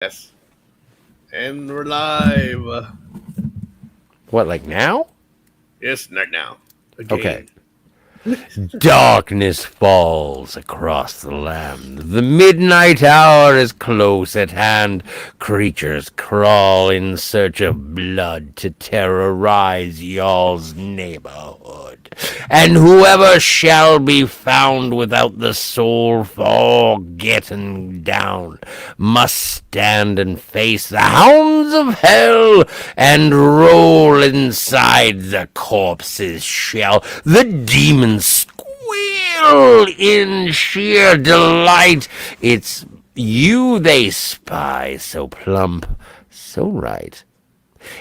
Yes. And we're live. What, like now? Yes, not now. Okay. Again. Darkness falls across the land. The midnight hour is close at hand. Creatures crawl in search of blood to terrorize y'all's neighborhood. And whoever shall be found without the soul for getting down must stand and face the hounds of hell and roll inside the corpse's shell. The demons squeal in sheer delight. It's you they spy, so plump, so right.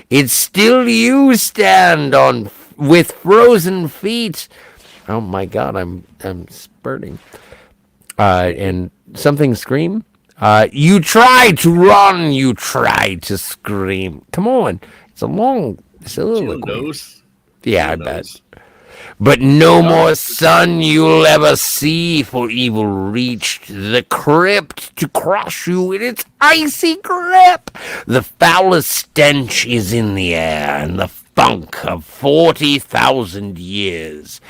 It's still you stand on with frozen feet. Oh my God, I'm spurting. And something scream. You try to run, you try to scream. Come on, it's a long Jill soliloquy. knows. Yeah, Jill I bet. knows. But no Oh, more sun you'll ever see, for evil reached the crypt to crush you in its icy grip. The foulest stench is in the air, and the funk of 40,000 years.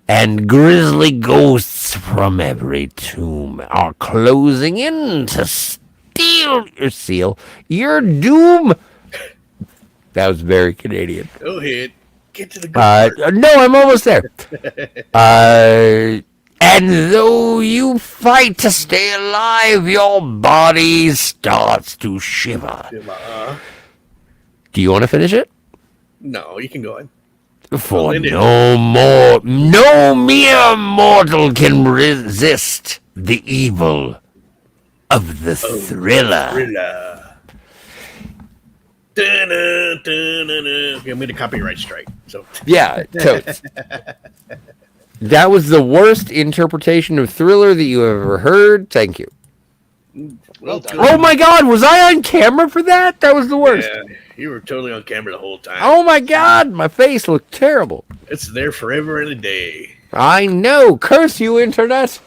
And grisly ghosts from every tomb are closing in to seal your doom. That was very Canadian. go ahead. Get to the good part. No, I'm almost there. And though you fight to stay alive, your body starts to shiver. Do you want to finish it? No, you can go ahead. For End it. no mere mortal can resist the evil of the thriller. We made a copyright strike. So Yeah, totes. That was the worst interpretation of Thriller that you ever heard. Thank you. well done. Oh my God, was I on camera for that? That was the worst. Yeah, you were totally on camera the whole time. Oh my God, my face looked terrible. It's there forever and a day. I know. Curse you, internet.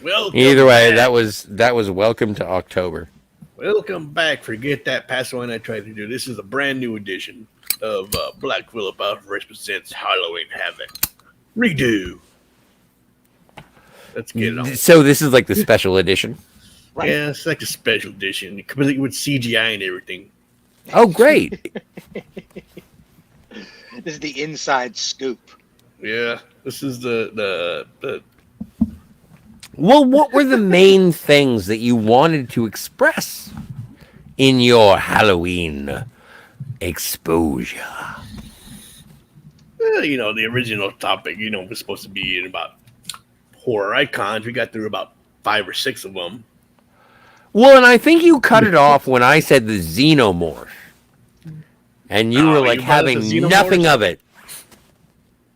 Welcome Either way, back. that was welcome to October. Welcome back. Forget that past one I tried to do. This is a brand new edition of Black Phillip Alvarez presents Halloween Havoc. Redo. Let's get it on. So this is like the special edition. Right. Yeah, it's like a special edition, completely with CGI and everything. Oh, great. This is the inside scoop. Yeah, this is the Well, what were the main things that you wanted to express in your Halloween exposure? the original topic. Was supposed to be in about horror icons. We got through about 5 or 6 of them. Well, and I think you cut it off when I said the xenomorph. And you were like you brought up having the xenomorphs? nothing of it.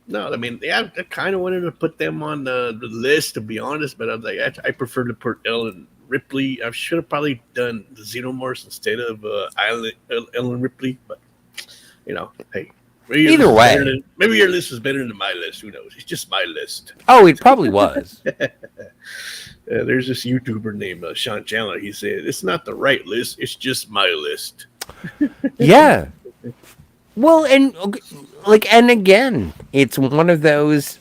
No, I mean, yeah, I kind of wanted to put them on the list, to be honest, but I was like, I prefer to put Ellen Ripley. I should have probably done the Xenomorphs instead of Ellen Ripley, but, hey. Either way. Maybe your list is better than my list. Who knows? It's just my list. Oh, it probably was. There's this YouTuber named Sean Chandler. He said, it's not the right list. It's just my list. Yeah. Well, and again, it's one of those,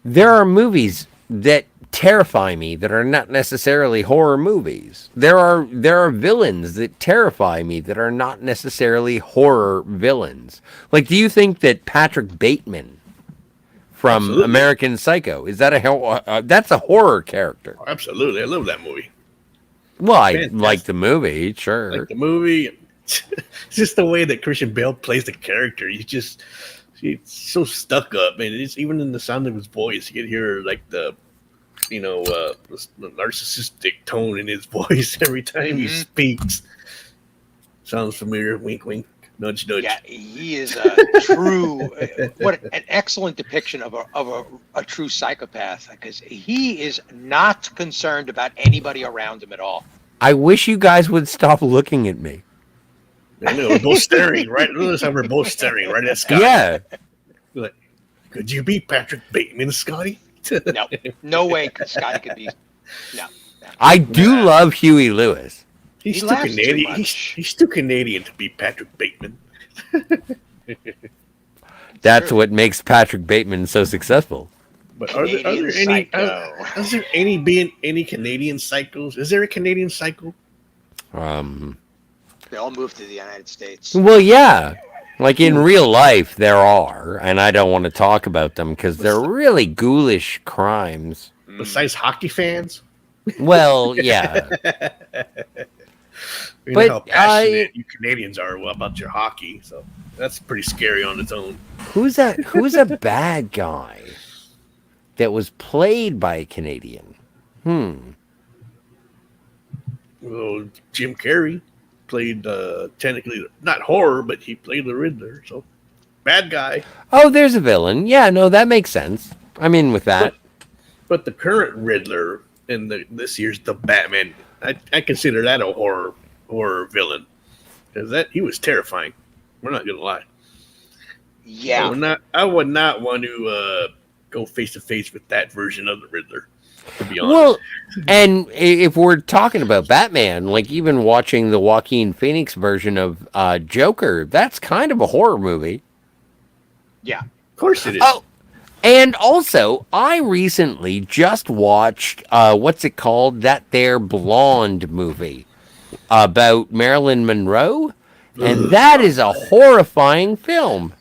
there are movies that terrify me that are not necessarily horror movies. There are villains that terrify me that are not necessarily horror villains. Like, do you think that Patrick Bateman from Absolutely. American Psycho, is that that's a horror character? Oh, absolutely. I love that movie. Well, I Fantastic. like the movie, sure. Like the movie, it's just the way that Christian Bale plays the character. He's so stuck up, and it's even in the sound of his voice. You can hear like the narcissistic tone in his voice every time he speaks. Sounds familiar? Wink, wink. Nudge, nudge. Yeah, he is a true. What an excellent depiction of a true psychopath, because he is not concerned about anybody around him at all. I wish you guys would stop looking at me. I know, we're both staring, right? Notice how we're both staring right at Scotty. Yeah. Like, could you be Patrick Bateman, Scotty? No way Scotty could be. No. I do love Huey Lewis. He's He too laughs too Canadian. much. He's too Canadian to be Patrick Bateman. That's True. what makes Patrick Bateman so successful. But are Canadian there any? Psycho. Is there any Canadian cycles? Is there a Canadian cycle? They all moved to the United States. Well, yeah. Like in real life, there are, and I don't want to talk about them because they're really ghoulish crimes. Besides hockey fans? Well, yeah. You But know how passionate you Canadians are about your hockey, so that's pretty scary on its own. Who's a bad guy that was played by a Canadian? Well, Jim Carrey played technically not horror, but he played the Riddler. So bad guy. Oh, there's a villain. Yeah, no, that makes sense. I'm in with that. But the current Riddler in this year's The Batman, I consider that a horror villain because that he was terrifying. We're not gonna lie. Yeah. I would not want to go face to face with that version of the Riddler. To be honest. Well, and if we're talking about Batman, like even watching the Joaquin Phoenix version of Joker, that's kind of a horror movie. Yeah. Of course it is. Oh, and also, I recently just watched what's it called? That there Blonde movie about Marilyn Monroe, and that is a horrifying film.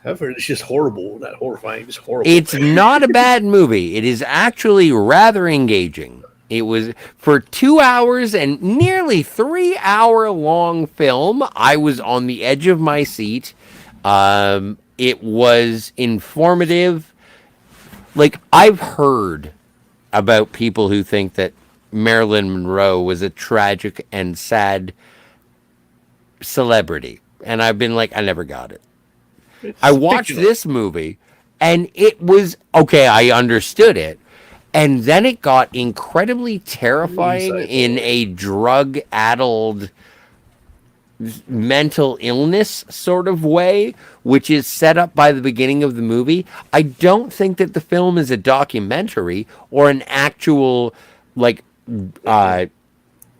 I've heard it's just horrible, not horrifying, just horrible. It's not a bad movie. It is actually rather engaging. It was for 2 hours and nearly 3 hour long film. I was on the edge of my seat. It was informative. Like, I've heard about people who think that Marilyn Monroe was a tragic and sad celebrity. And I've been like, I never got it. I watched fictional. this movie and it was okay. I understood it. And then it got incredibly terrifying in a drug addled mental illness sort of way, which is set up by the beginning of the movie. I don't think that the film is a documentary or an actual, like,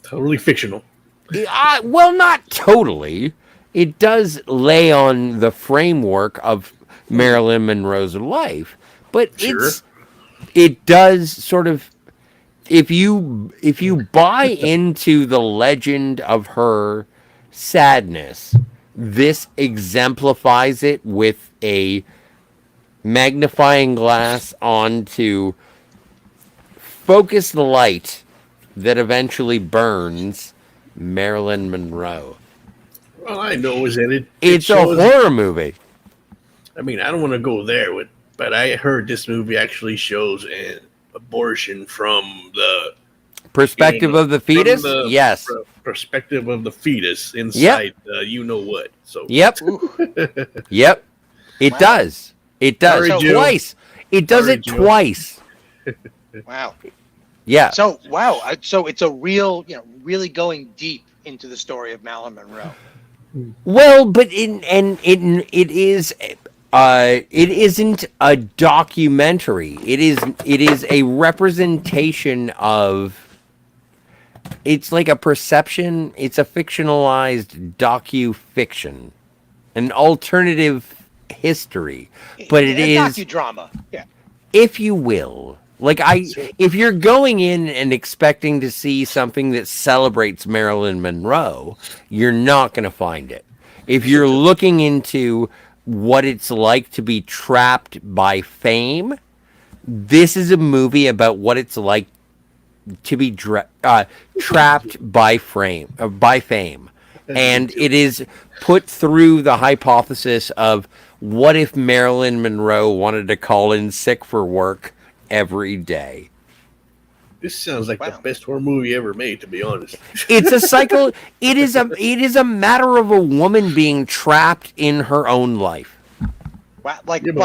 Totally fictional. well, not totally. It does lay on the framework of Marilyn Monroe's life, but Sure. it does sort of, if you buy into the legend of her sadness, this exemplifies it with a magnifying glass onto focus the light that eventually burns Marilyn Monroe. All I know is that It's a horror movie. I mean, I don't want to go there but I heard this movie actually shows an abortion from the Perspective of the fetus? from the Yes. perspective of the fetus inside. You know what? So Yep. Yep. It Wow. does. It does. Sorry, Joe. Twice. It does Sorry, it Joe. twice. Wow. Yeah. So wow. So it's a real, really going deep into the story of Marilyn Monroe. Well, but it isn't a documentary. It is a representation of. It's like a perception. It's a fictionalized docu-fiction, an alternative history, but it is docudrama. Yeah. if you will. If you're going in and expecting to see something that celebrates Marilyn Monroe, you're not going to find it. If you're looking into what it's like to be trapped by fame, this is a movie about what it's like to be trapped by fame. And it is put through the hypothesis of what if Marilyn Monroe wanted to call in sick for work every day. this sounds like the best horror movie ever made, to be honest. It's a cycle. It is a matter of a woman being trapped in her own life. Wow. Why did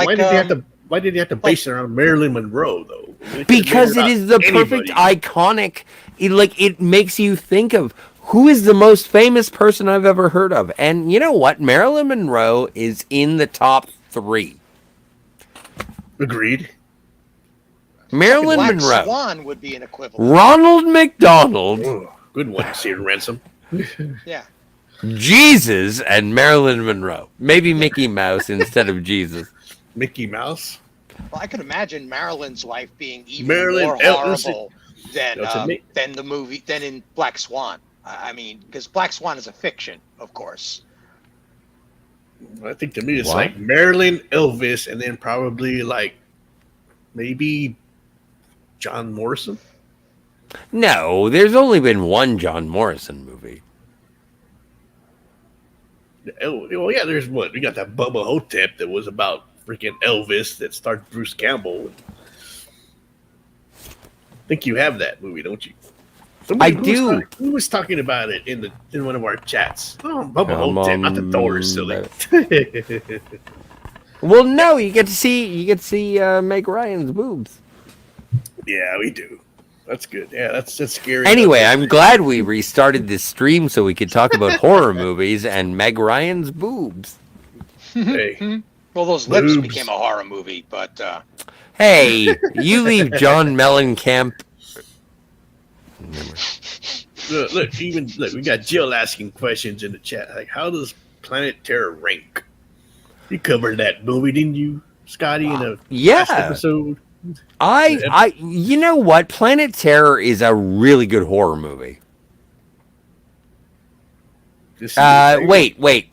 you have to base it on Marilyn Monroe though? Because it is the perfect iconic. It makes you think of who is the most famous person I've ever heard of, and you know what? Marilyn Monroe is in the top 3. Agreed. Marilyn Black Monroe, Swan would be an equivalent. Ronald McDonald, Oh, good one, Seer Ransom. Yeah. Jesus, and Marilyn Monroe. Maybe Mickey Mouse instead of Jesus. Mickey Mouse. Well, I could imagine Marilyn's life being even Marilyn more horrible than the movie than in Black Swan. I mean, because Black Swan is a fiction, of course. I think to me it's What? like Marilyn, Elvis, and then probably like maybe John Morrison. No, there's only been one John Morrison movie. Oh, well, yeah, there's what we got that Bubba Hotep that was about freaking Elvis that starred Bruce Campbell. I think you have that movie, don't you? I do. Who was talking about it in one of our chats? Oh, Bubba Come Hotep, not the on, Thor, silly. Well, no, you get to see Meg Ryan's boobs. Yeah, we do. That's good. Yeah, that's scary. Anyway, I'm glad we restarted this stream so we could talk about horror movies and Meg Ryan's boobs. Hey, Well, those lips Boobs. became a horror movie, but Hey, you leave John Mellencamp. look, we got Jill asking questions in the chat. Like, how does Planet Terror rank? You covered that movie, didn't you, Scotty, in a last Yeah, episode? you know what? Planet Terror is a really good horror movie. This is your favorite? Wait.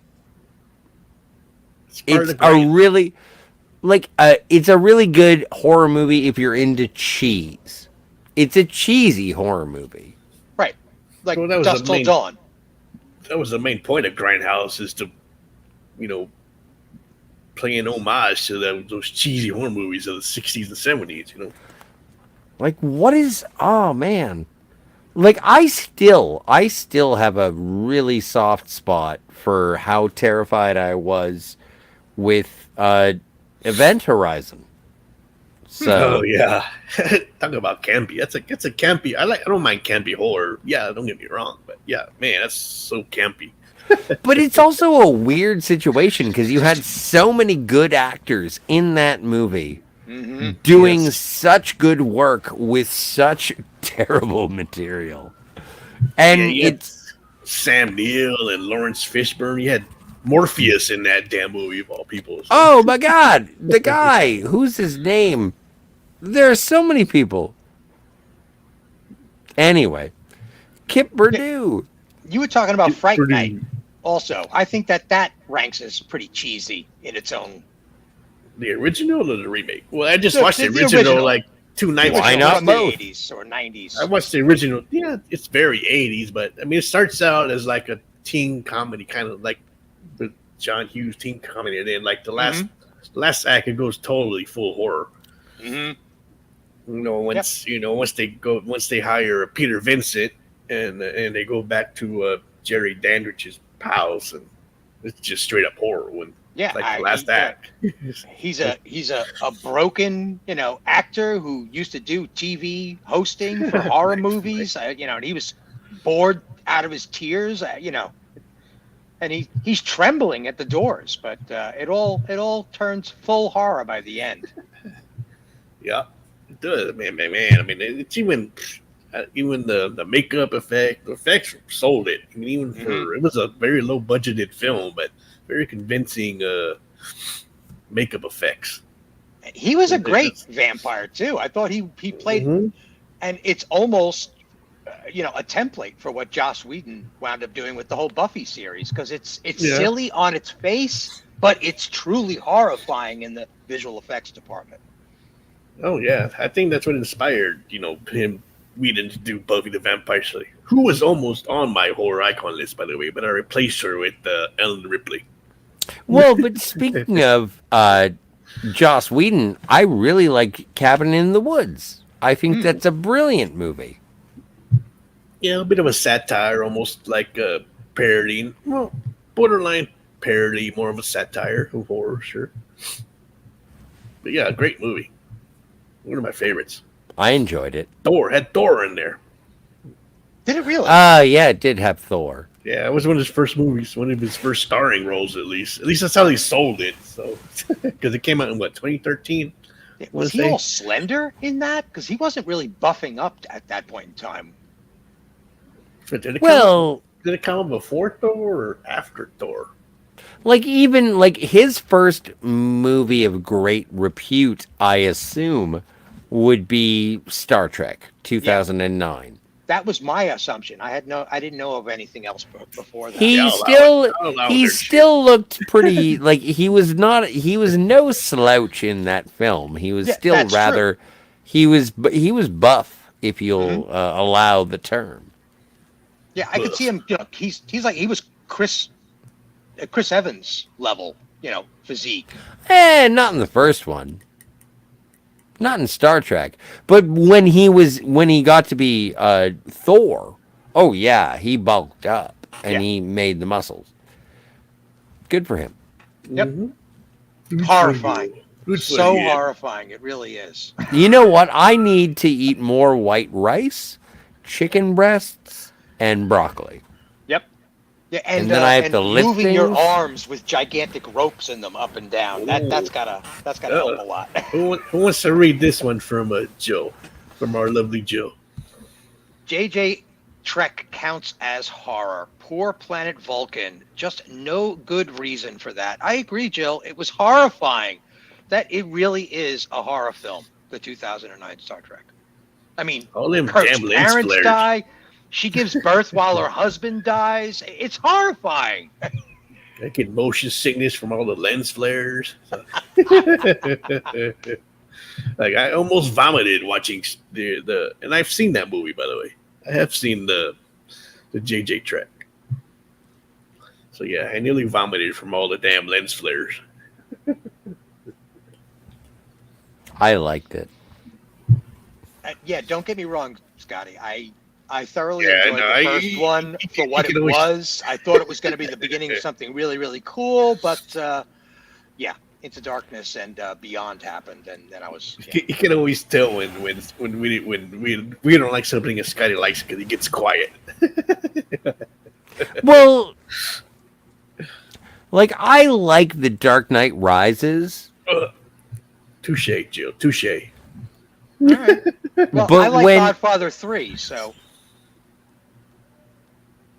It's part of It's the a great- really it's a really good horror movie if you're into cheese. It's a cheesy horror movie. right, like Well, that was Dusk the Till main- Dawn. that was the main point of Grindhouse, is to, playing homage to those cheesy horror movies of the 60s and 70s. Like, what is? Oh man, like I still have a really soft spot for how terrified I was with Event Horizon. So Oh yeah, talk about campy. That's a campy. I don't mind campy horror. Yeah, don't get me wrong, but yeah, man, that's so campy. but it's also a weird situation because you had so many good actors in that movie Mm-hmm. doing Yes. such good work with such terrible material, and Yeah, you had it's Sam Neill and Lawrence Fishburne. You had Morpheus in that damn movie of all people. So. oh my god, the guy who's his name? There are so many people. Anyway, Kip Purdue. You were talking about Fright Pretty- Night. Also, I think that ranks as pretty cheesy in its own. The original or the remake? Well, I just The- watched the the original, original. like 2 nights Why ago. not from the both? 80s or 90s. I watched the original. Yeah, it's very 80s, but I mean, it starts out as like a teen comedy, kind of like the John Hughes teen comedy, and then like the last act, it goes totally full horror. Mm-hmm. Once they hire Peter Vincent and they go back to Jerry Dandridge's pals, and it's just straight up horror when Yeah, like the last act. He's a broken actor who used to do TV hosting for horror movies. And he was bored out of his tears. And he's trembling at the doors. But it all turns full horror by the end. Yeah, it does, man. I mean, it's even the makeup effects sold it. I mean, even for it was a very low budgeted film, but very convincing makeup effects. He was a great vampire too. I thought he played, and it's almost a template for what Joss Whedon wound up doing with the whole Buffy series, because it's silly on its face, but it's truly horrifying in the visual effects department. Oh yeah, I think that's what inspired him, Whedon, to do Buffy the Vampire Slayer, who was almost on my horror icon list, by the way, but I replaced her with Ellen Ripley. Well, but speaking of Joss Whedon, I really like Cabin in the Woods. I think that's a brilliant movie. Yeah, a bit of a satire, almost like parodying, well, borderline parody, more of a satire of horror, sure. But yeah, great movie. One of my favorites. I enjoyed it. Had Thor in there. Did it really? Yeah, it did have Thor. Yeah, it was one of his first movies, one of his first starring roles, at least. At least that's how they sold it. So, because it came out in 2013. Want Was to he all say? slender in that? Because he wasn't really buffing up at that point in time. Did it come out? Well, Did it come out before Thor or after Thor? like even like his first movie of great repute, I assume, would be Star Trek Yeah, 2009. that was my assumption. I didn't know of anything else before that. Yeah, He I'll allow it. still I'll allow he their shit. still looked pretty like he was no slouch in that film. He was Yeah, still that's true. rather he was buff if Hmm. you'll allow the term. Yeah, I could see Buff. him. He's like he was Chris Evans level, physique. Not in the first one. Not in Star Trek. But when he got to be Thor, oh yeah, he bulked up and Yeah. he made the muscles. Good for him. Yep. Mm-hmm. Good for Horrifying. you. Good for So him. horrifying. It really is. You know what? I need to eat more white rice, chicken breasts, and broccoli. Yep. Yeah, And then I have to and lift moving your things. arms with gigantic ropes in them up and down. That's Ooh. gotta help a lot. Who wants to read this one from Joe, from our lovely Joe? JJ Trek counts as horror. Poor planet Vulcan. Just no good reason for that. I agree, Jill. It was horrifying. That it really is a horror film, the 2009 Star Trek. I mean, All them Kirk's damn lens parents flares. die. She gives birth while her husband dies. It's horrifying. I get motion sickness from all the lens flares. Like I almost vomited watching the and I've seen that movie, by the way. I have seen the JJ Trek. So yeah, I nearly vomited from all the damn lens flares. I liked it. Yeah, don't get me wrong, Scotty. I thoroughly Yeah, enjoyed no, the first one for what can it always- was. I thought it was going to be the beginning of something really, really cool, but yeah, Into Darkness and Beyond happened, and then I was. Yeah. You can always tell when we don't like something and Scotty likes it because he gets quiet. Well, like I like The Dark Knight Rises, Touche, Jill. Touche. All right. Well, But I like when- Godfather 3, so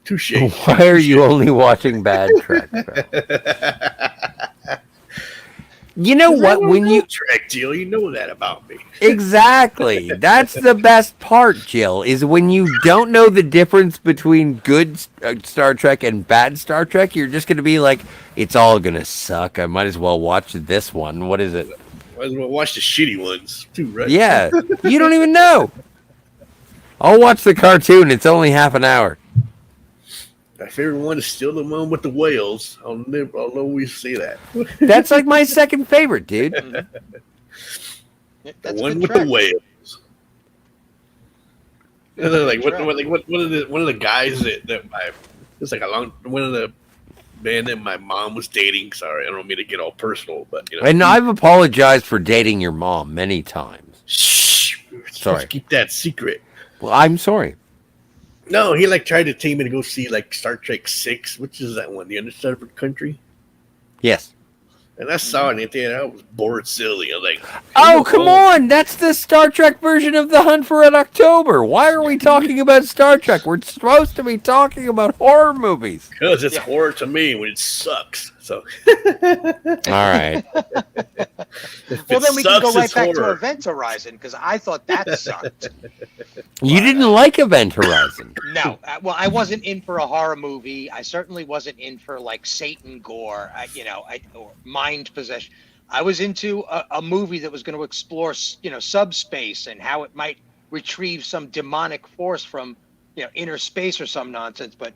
Touche. why are you only watching bad Trek films? You know what? When you Trek, Jill, you know that about me. exactly, that's the best part, Jill, is when you don't know the difference between good Star Trek and bad Star Trek. You're just gonna be like, it's all gonna suck. I might as well watch this one. What is it? Might as well watch the shitty ones too, right? Yeah, you don't even know. I'll watch the cartoon. It's only half an hour. My favorite one is still the one with the whales. I'll always say that. That's like my second favorite, dude. mhm. Yeah, The that's a one good with track. the whales. And then, like Good track. one of the guys that my it's like one of the man that my mom was dating. Sorry, I don't mean to get all personal, but you know. And I've apologized for dating your mom many times. Shh. Sorry. Let's keep that secret. Well, I'm sorry. No, he like tried to take me to go see like Star Trek 6, which is that one, the Undiscovered Country. Yes. And I saw it and I was bored silly. I was like, Oh, come on! That's the Star Trek version of The Hunt for Red October. Why are we talking about Star Trek? We're supposed to be talking about horror movies. because it's Yeah. horror to me when it sucks. So All right. if Well, it then we can go sucks, right it's back to horror. Event Horizon because I thought that sucked. You didn't like Event Horizon. No, well, I wasn't in for a horror movie. I certainly wasn't in for like Satan gore, or mind possession. I was into a movie that was going to explore, subspace and how it might retrieve some demonic force from, inner space or some nonsense. But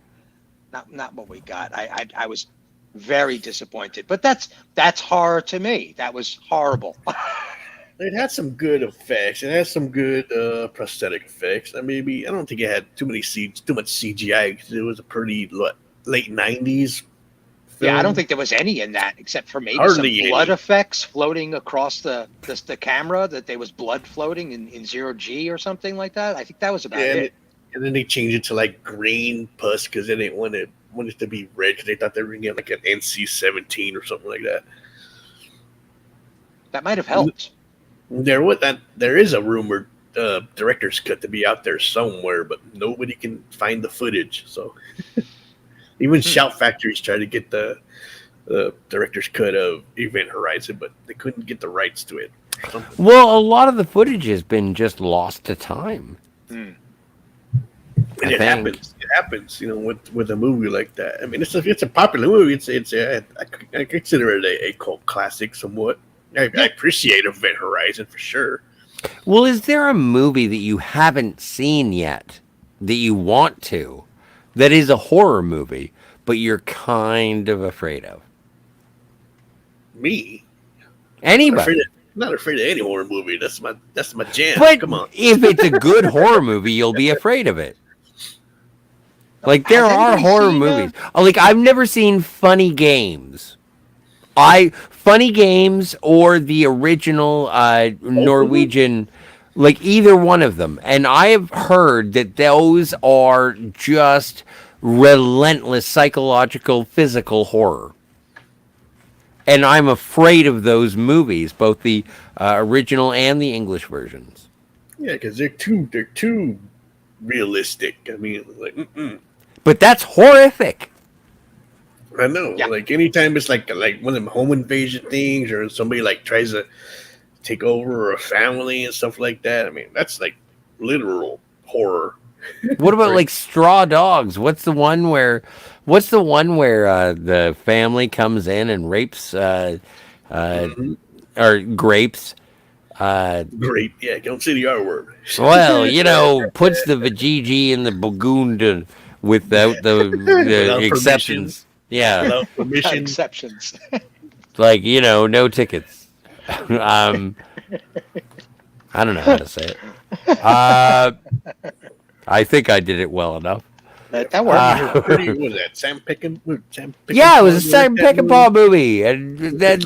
not what we got. I was very disappointed. But that's horror to me. That was horrible. It had some good effects. It had some good prosthetic effects. I don't think it had too much CGI because it was a pretty late '90s. Yeah, I film. don't think there was any in that except for maybe Hardly some blood any. effects floating across the camera, that there was blood floating in 0G or something like that. I think that was about Yeah, it. and then they changed it to like green pus because they didn't want it to be red because they thought they were gonna get like an NC-17 or something like that. That might have helped. there is a rumored director's cut to be out there somewhere, but nobody can find the footage. So even Hmm. Shout Factory's tried to get the director's cut of Event Horizon, but they couldn't get the rights to it. Or something. Well, a lot of the footage has been just lost to time. Hmm. And I it think. happens. It happens, with a movie like that. I mean, it's a popular movie. I consider it a cult classic somewhat. I appreciate Event Horizon for sure. Well, is there a movie that you haven't seen yet that you want to, that is a horror movie, but you're kind of afraid of? Me, not afraid Anybody. of, not afraid of any horror movie. That's my jam. But Come on. if it's a good horror movie, you'll be afraid of it. Like there Has are anybody horror seen? movies. Like I've never seen Funny Games. Funny Games or the original Norwegian, like either one of them. And I have heard that those are just relentless psychological, physical horror. And I'm afraid of those movies, both the original and the English versions. Yeah, because they're too realistic. I mean, like, But that's horrific. I know. Yeah. Like anytime it's like one of them home invasion things, or somebody like tries to take over a family and stuff like that. I mean, that's like literal horror. What about Right. like Straw Dogs? What's the one where the family comes in and rapes Mhm. or grapes? Great. Yeah, don't say the R word. Well, puts the vajiji in the bagoon without the Without permission. exceptions. Yeah, Without permission. Exceptions. like no tickets. um, I don't know how to say it. I think I did it well enough. That worked. What was that? Sam Peckinpah? Yeah, it was a Simon Peckinpah movie, and then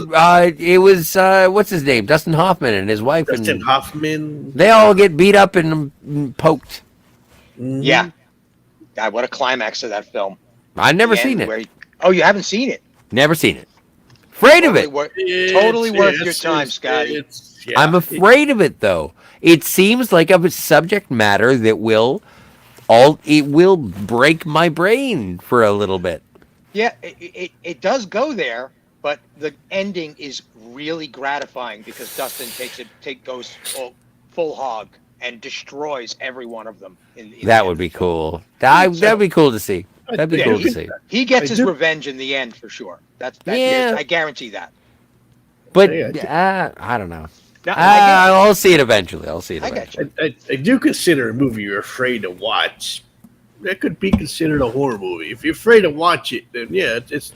it was what's his name, Dustin Hoffman and his wife, Dustin and Hoffman. they all get beat up and poked. Mhm. Yeah. God, what a climax of that film. I've never The seen end it. where oh, you haven't seen it? Never seen it. Afraid of Totally, it. totally worth your It's- time, it's- Scotty. yeah. I'm afraid of it though. It seems like a subject matter that it will break my brain for a little bit. Yeah, it does go there, but the ending is really gratifying because Dustin goes full hog and destroys every one of them. In That the would end. be cool. That'd be cool to see. That'd be Yeah, cool you to can- see. He gets I his do- revenge in the end for sure. Yeah. I guarantee that. But Yeah, I don't know. No, I I'll see it eventually. I'll see it get you. I eventually. get you. I do consider a movie you're afraid to watch. That could be considered a horror movie. If you're afraid to watch it, then yeah, it's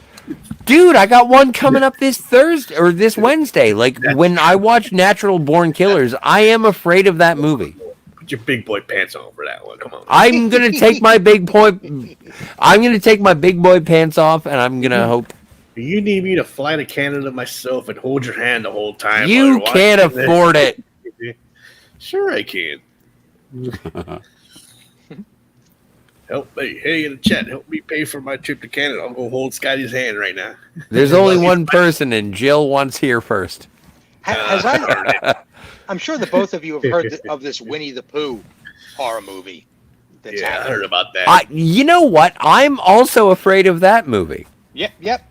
Dude, I got one coming up this Thursday or this Wednesday. Like when I watch Natural Born Killers, I am afraid of that movie. put your big boy pants on for that one. Come on. I'm gonna take my big boy. I'm gonna take my big boy pants off, and I'm gonna hope You need me to fly to Canada myself and hold your hand the whole time. while you you're watching can't this. afford it. Sure, I can. Hey, in the chat, help me pay for my trip to Canada. I'll go hold Scotty's hand right now. There's only one person, and Jill wants here first. I'm sure that both of you have heard of this Winnie the Pooh horror movie. That's Yeah, I happening. heard about that. You know what? I'm also afraid of that movie. Yep.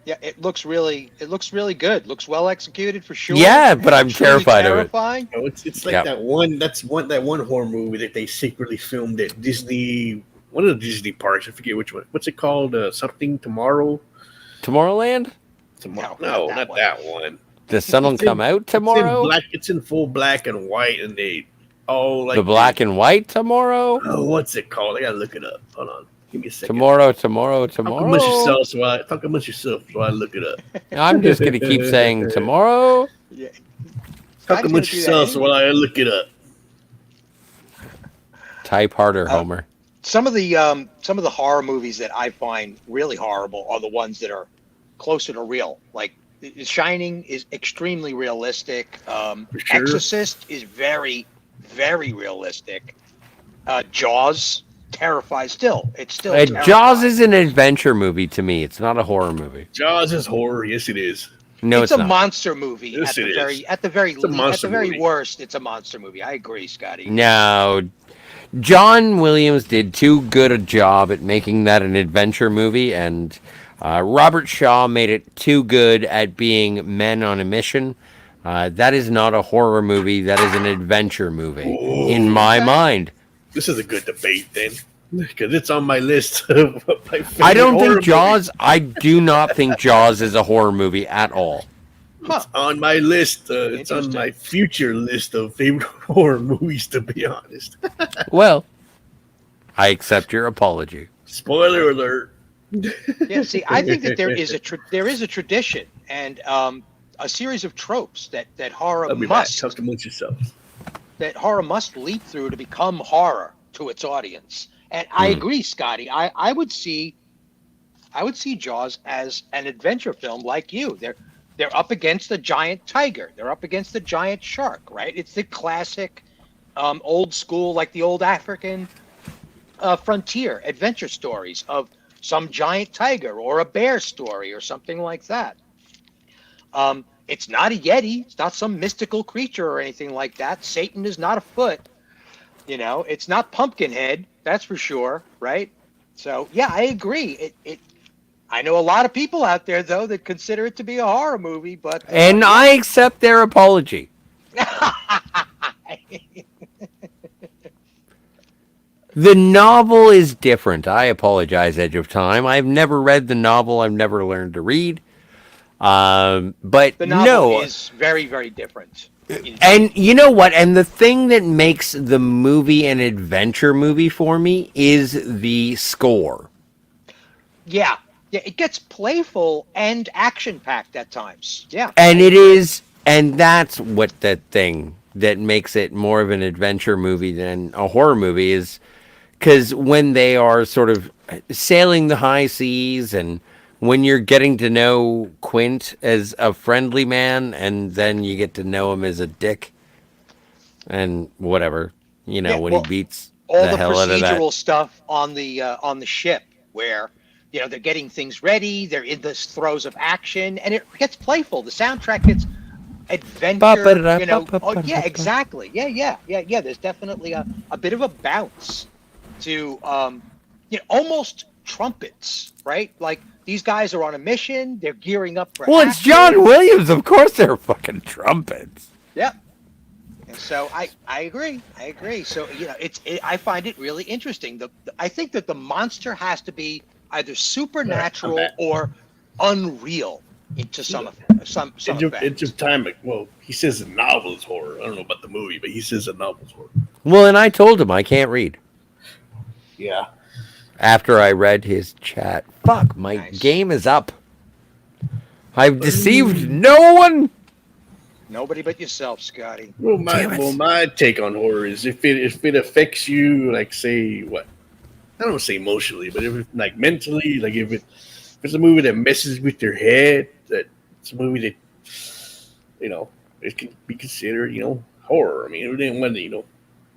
It looks really good. Looks well executed for sure. Yeah, but I'm Truly terrified of it. terrifying. Oh, it's like Yeah. that one horror movie that they secretly filmed at Disney, one of the Disney parks. I forget which one. What's it called? Something Tomorrow. Tomorrowland? Tomorrow? No, No, not not that that one. The sun will It's in- come out tomorrow? It's in full black and white, and they like The black and white tomorrow? Oh, what's it called? I gotta look it up. Hold on, give me a second. Tomorrow. Talk amongst yourself, talk amongst yourself while I look it up. I'm just going to keep saying tomorrow. Yeah. Talk Scotty's amongst gonna do that yourself anyway. while I look it up. Type harder, Homer. Some of the horror movies that I find really horrible are the ones that are closer to real. Like The Shining is extremely realistic. For sure. Exorcist is very, very realistic. Jaws terrifies. It's still Jaws terrifying. is an adventure movie to me. It's not a horror movie. Jaws is horror. Yes, it is. No, it's it's a not. monster movie Yes, it is. at the very It's a monster movie. worst. It's a monster movie. I agree, Scotty. No, John Williams did too good a job at making that an adventure movie, and Robert Shaw made it too good at being men on a mission. That is not a horror movie. That is an adventure movie, in Oh, my Okay. mind. this is a good debate then, because it's on my list of my I favorite don't horror think movies. Jaws. I do not think Jaws is a horror movie at all. Huh. On my list. It's on Interesting. my future list of favorite horror movies. To be honest, Well, I accept your apology. spoiler alert. Yeah. See, I think that there is a tradition and a series of tropes that I'll be back. Talk amongst yourselves. horror must leap through to become horror to its audience. And I agree, Scotty. I would see Jaws as an adventure film like you. They're up against a giant tiger. They're up against a giant shark, right? It's the classic old school, like the old African frontier adventure stories of some giant tiger or a bear story or something like that. It's not a yeti. It's not some mystical creature or anything like that. Satan is not afoot. It's not Pumpkinhead. That's for sure, right? So yeah, I agree. I know a lot of people out there though that consider it to be a horror movie, but And I accept their apology. The novel is different. I apologize, Edge of Time. I've never read the novel. I've never learned to read. But the novel is very, very different. And you know what? And the thing that makes the movie an adventure movie for me is the score. Yeah, it gets playful and action packed at times. Yeah, And it is, and that's what that thing that makes it more of an adventure movie than a horror movie is because when they are sort of sailing the high seas and when you're getting to know Quint as a friendly man and then you get to know him as a dick and whatever, yeah. when he Well, beats all the the hell out of that. procedural stuff on the ship where they're getting things ready, they're in the throes of action, and it gets playful. The soundtrack gets adventure. Oh yeah, exactly. Yeah. There's definitely a bit of a bounce to almost trumpets, right? Like these guys are on a mission, they're gearing up for Well, it's action. John Williams. Of course they're fucking trumpets. Yep. And so I agree. So I find it really interesting. I think that the monster has to be either supernatural or unreal into some effect. It's just time. Well, he says the novel is horror. I don't know about the movie, but he says the novel is horror. Well, and I told him I can't read. Yeah. After I read his chat. Fuck, my game is up. I've deceived no one. Nobody but yourself, Scotty. Well, my take on horror is if it affects you, like say what, I don't want to say emotionally, but if like mentally, like if it's a movie that messes with your head, that it's a movie that it can be considered horror. I mean, we didn't want to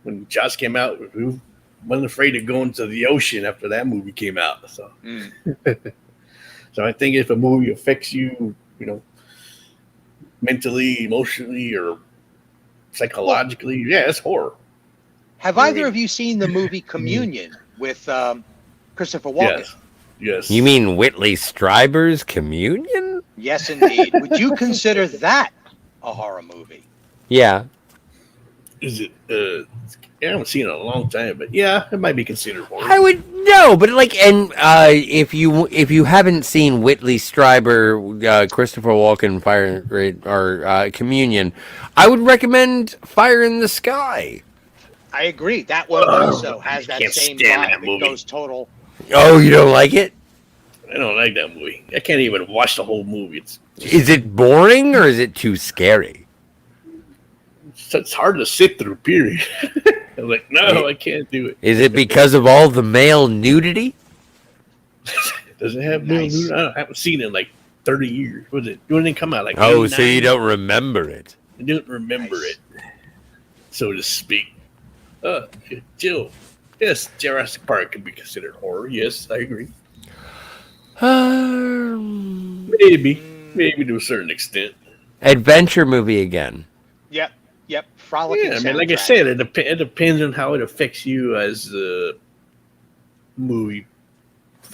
when Jaws came out, we wasn't afraid to go into the ocean after that movie came out. So, so I think if a movie affects you, mentally, emotionally, or psychologically, yeah, it's horror. Have either of you seen the movie Communion with Christopher Walken? Yes. You mean Whitley Strieber's Communion? Yes, indeed. Would you consider that a horror movie? Yeah. Is it? I haven't seen it in a long time, but yeah, it might be considered horror. I would no, but if you haven't seen Whitley Strieber, Christopher Walken, Communion, I would recommend Fire in the Sky. I agree. That one also has that same vibe. It goes total. Oh, you don't like it? I don't like that movie. I can't even watch the whole movie. Is it boring or is it too scary? It's hard to sit through. Period. I'm like, no, I can't do it. Is it because of all the male nudity? Does it have male nudity? I haven't seen it in like 30 years. When did it come out? Like oh, so you don't remember it? I don't remember it, so to speak. Jill. Yes, Jurassic Park can be considered horror. Yes, I agree. Maybe. Maybe to a certain extent. Adventure movie again. Yep, yep. Frolicking Yeah, I mean, like I soundtrack. said, it depends on how it affects you as a movie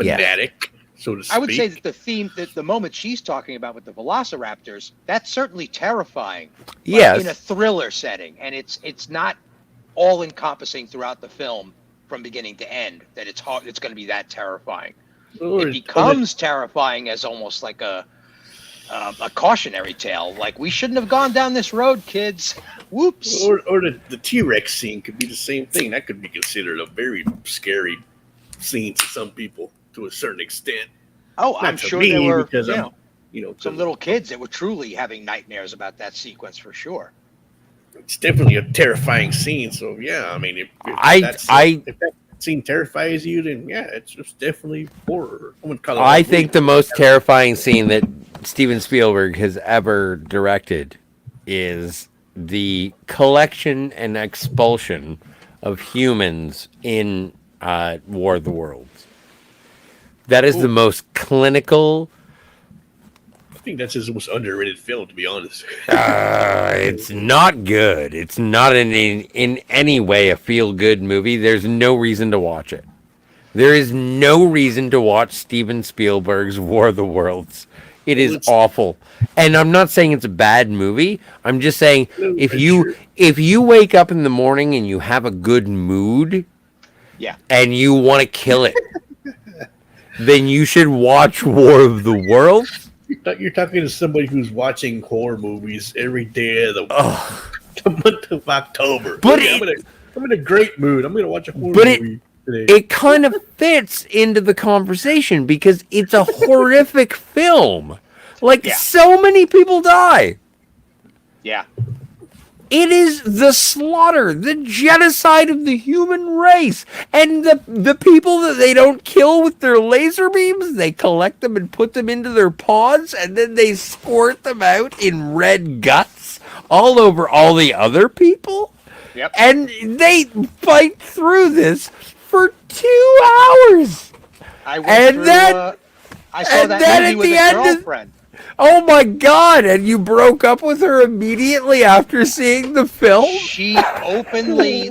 Yes. fanatic, so to speak. I would say that the theme, that the moment she's talking about with the Velociraptors, that's certainly terrifying. But Yes. in a thriller setting, and it's not all encompassing throughout the film from beginning to end. That it's hard. It's going to be that terrifying. Or, It becomes terrifying as almost like a cautionary tale. Like, we shouldn't have gone down this road, kids. Whoops. or the T-Rex scene could be the same thing. That could be considered a very scary scene to some people to a certain extent. Oh, Not I'm to sure me, there were because I'm, you know, some little kids that were truly having nightmares about that sequence for sure. it's definitely a terrifying scene. So yeah, I mean, if that scene terrifies you, then yeah, it's just definitely horror. I wouldn't call it I horror think movie. the most terrifying scene that Steven Spielberg has ever directed is the collection and expulsion of humans in War of the Worlds. That is the most clinical. I think that's his most underrated film, to be honest. It's not good. It's not in any way a feel good movie. There's no reason to watch it. There is no reason to watch Steven Spielberg's War of the Worlds. It is awful. And I'm not saying it's a bad movie. I'm just saying if you wake up in the morning and you have a good mood, Yeah. and you want to kill it, then you should watch War of the Worlds. You're talking to somebody who's watching horror movies every day of the month of October. But I'm in a great mood. I'm going to watch a horror But movie today. it kind of fits into the conversation because it's a horrific film. Like, so many people die. Yeah. It is the slaughter, the genocide of the human race. And the people that they don't kill with their laser beams, they collect them and put them into their pods, and then they squirt them out in red guts all over all the other people. Yep. And they fight through this for 2 hours. I went And through, then- I saw and that then movie at with the a end of- girlfriend. Oh my God! And you broke up with her immediately after seeing the film? She openly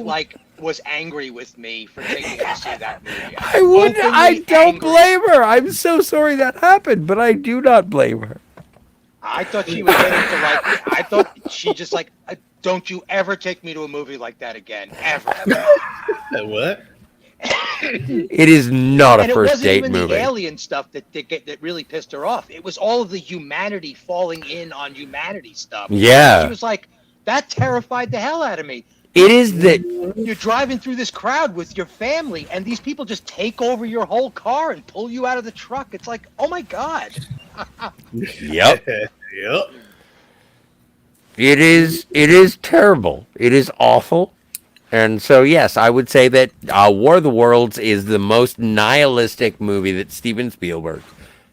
was angry with me for taking her to see that movie. I Openly don't angry. blame her. I'm so sorry that happened, but I do not blame her. I thought she was getting to I thought she just don't you ever take me to a movie like that again, ever. What? It is not a And it first wasn't date even movie. the alien stuff that really pissed her off. It was all of the humanity falling in on humanity stuff. Yeah. She was like, that terrified the hell out of me. It is that. You're driving through this crowd with your family, and these people just take over your whole car and pull you out of the truck. It's like, oh my God. Yep. Yep. It is terrible. It is awful. And so, yes, I would say that War of the Worlds is the most nihilistic movie that Steven Spielberg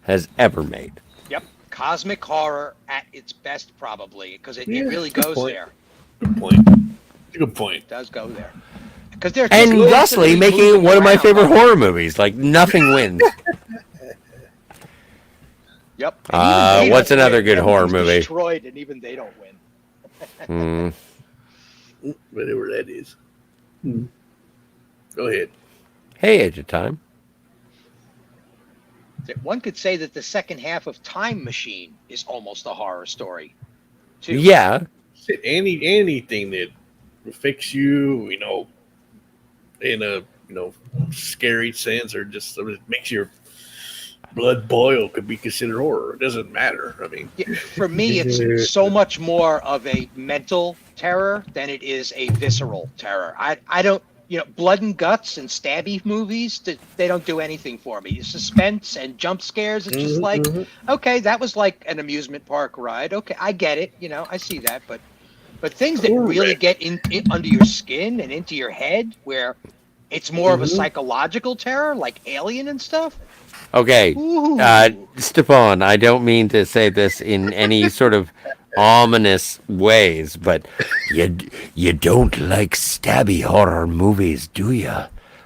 has ever made. Yep. Cosmic horror at its best, probably, because it really goes point. there. Good point. Good point. It does go there. Because they're And just thusly constantly making it moving one of my around. favorite horror movies. Like, nothing wins. Yep. And even they What's don't another win. good horror Everyone's movie? Destroyed, and even they don't win. Whatever that is. Go ahead. Hey, Edge of Time. One could say that the second half of Time Machine is almost a horror story, too. Yeah. Anything that affects you, in a scary sense, or just sort of makes your blood boil, could be considered horror. It doesn't matter. I mean, For me, it's so much more of a mental terror than it is a visceral terror. I don't, blood and guts and stabby movies, they don't do anything for me. Suspense and jump scares, it's just like, okay, that was like an amusement park ride. Okay, I get it. I see that. But things that really get in under your skin and into your head, where it's more of a psychological terror, like Alien and stuff. Okay, Stepan, I don't mean to say this in any sort of ominous ways, but you don't like stabby horror movies, do you?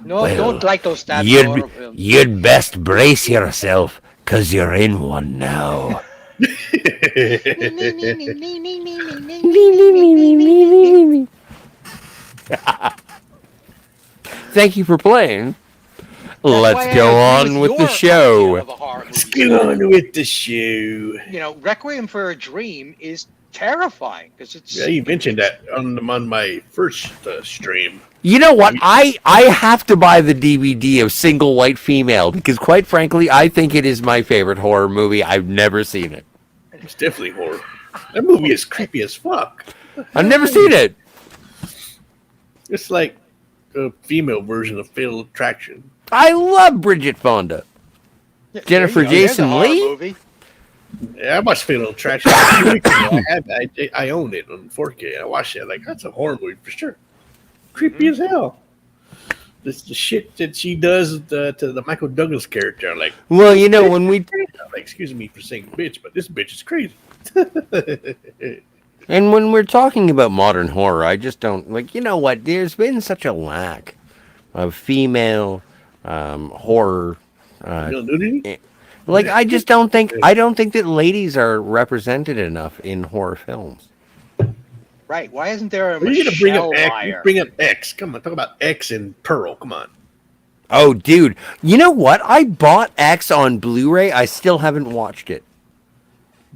No, I Well, don't like those stabby horror films. You'd best brace yourself, 'cause you're in one now. Thank you for playing. That's Let's why I go agree on with your the idea show. of a horror Let's movie. get on with the show. Requiem for a Dream is terrifying because Yeah, it's you mentioned that on my first stream. You know what? I have to buy the DVD of Single White Female because, quite frankly, I think it is my favorite horror movie. I've never seen it. It's definitely horror. That movie is creepy as fuck. I've never seen it. It's like a female version of Fatal Attraction. I love Bridget Fonda. Jennifer There you go. There's a Jason horror Leigh? movie. Yeah, I watched Fatal Attraction a few weeks ago. I own it on 4K. I watched it. Like, that's a horror movie for sure. Creepy as hell. This the shit that she does to the Michael Douglas character. I'm like, Well, you know, when we I'm like, excuse me for saying bitch, but this bitch is crazy. and when we're talking about modern horror, I just don't like. You know what? There's been such a lack of female horror. Nudity? eh, Like I just don't think that ladies are represented enough in horror films. Right. Why isn't there a Are you gonna bring up Michelle X? You Meyer? bring up X. Come on, talk about X and Pearl. Come on. Oh, dude, you know what? I bought X on Blu-ray. I still haven't watched it.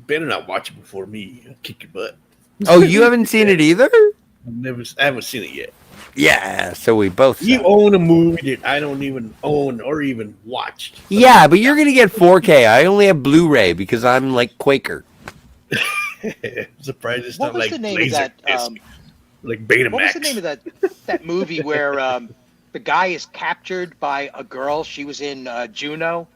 Better not watch it before me. I'll kick your butt. Oh, you haven't seen it either? I haven't seen it yet. Yeah, so we both. You suck. own a movie that I don't even own or even watched. Yeah, but you're gonna get 4K. I only have Blu-ray because I'm like Quaker. I'm surprised it's What not was like the name of that? Laserdisc, like Betamax. What was the name of that movie where the guy is captured by a girl? She was in Juno.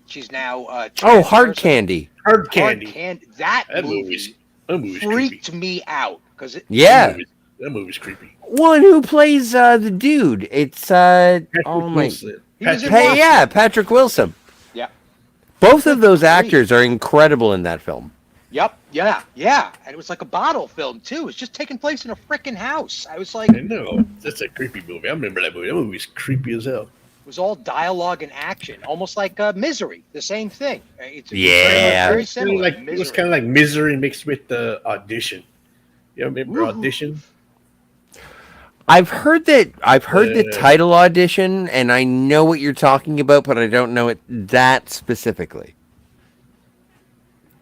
She's now Oh, trans Hard person. Candy. Hard Candy. That That movie movie's creepy. freaked me out because Yeah, That movie's creepy. one who plays the dude. It's Patrick oh my. Wilson. He was in Patrick- Watchmen. Yeah, Patrick Wilson. Yeah. Both of those Great. actors are incredible in that film. Yep. Yeah. And it was like a bottle film too. It's just taking place in a freaking house. I was like, I know. That's a creepy movie. I remember that movie. That movie's creepy as hell. it was all dialogue and action, almost like Misery. The same thing. It's Yeah. very similar. It was Misery. kind of like Misery mixed with the Audition. You remember Audition? I've heard the Uh, title Audition, and I know what you're talking about, but I don't know it that specifically.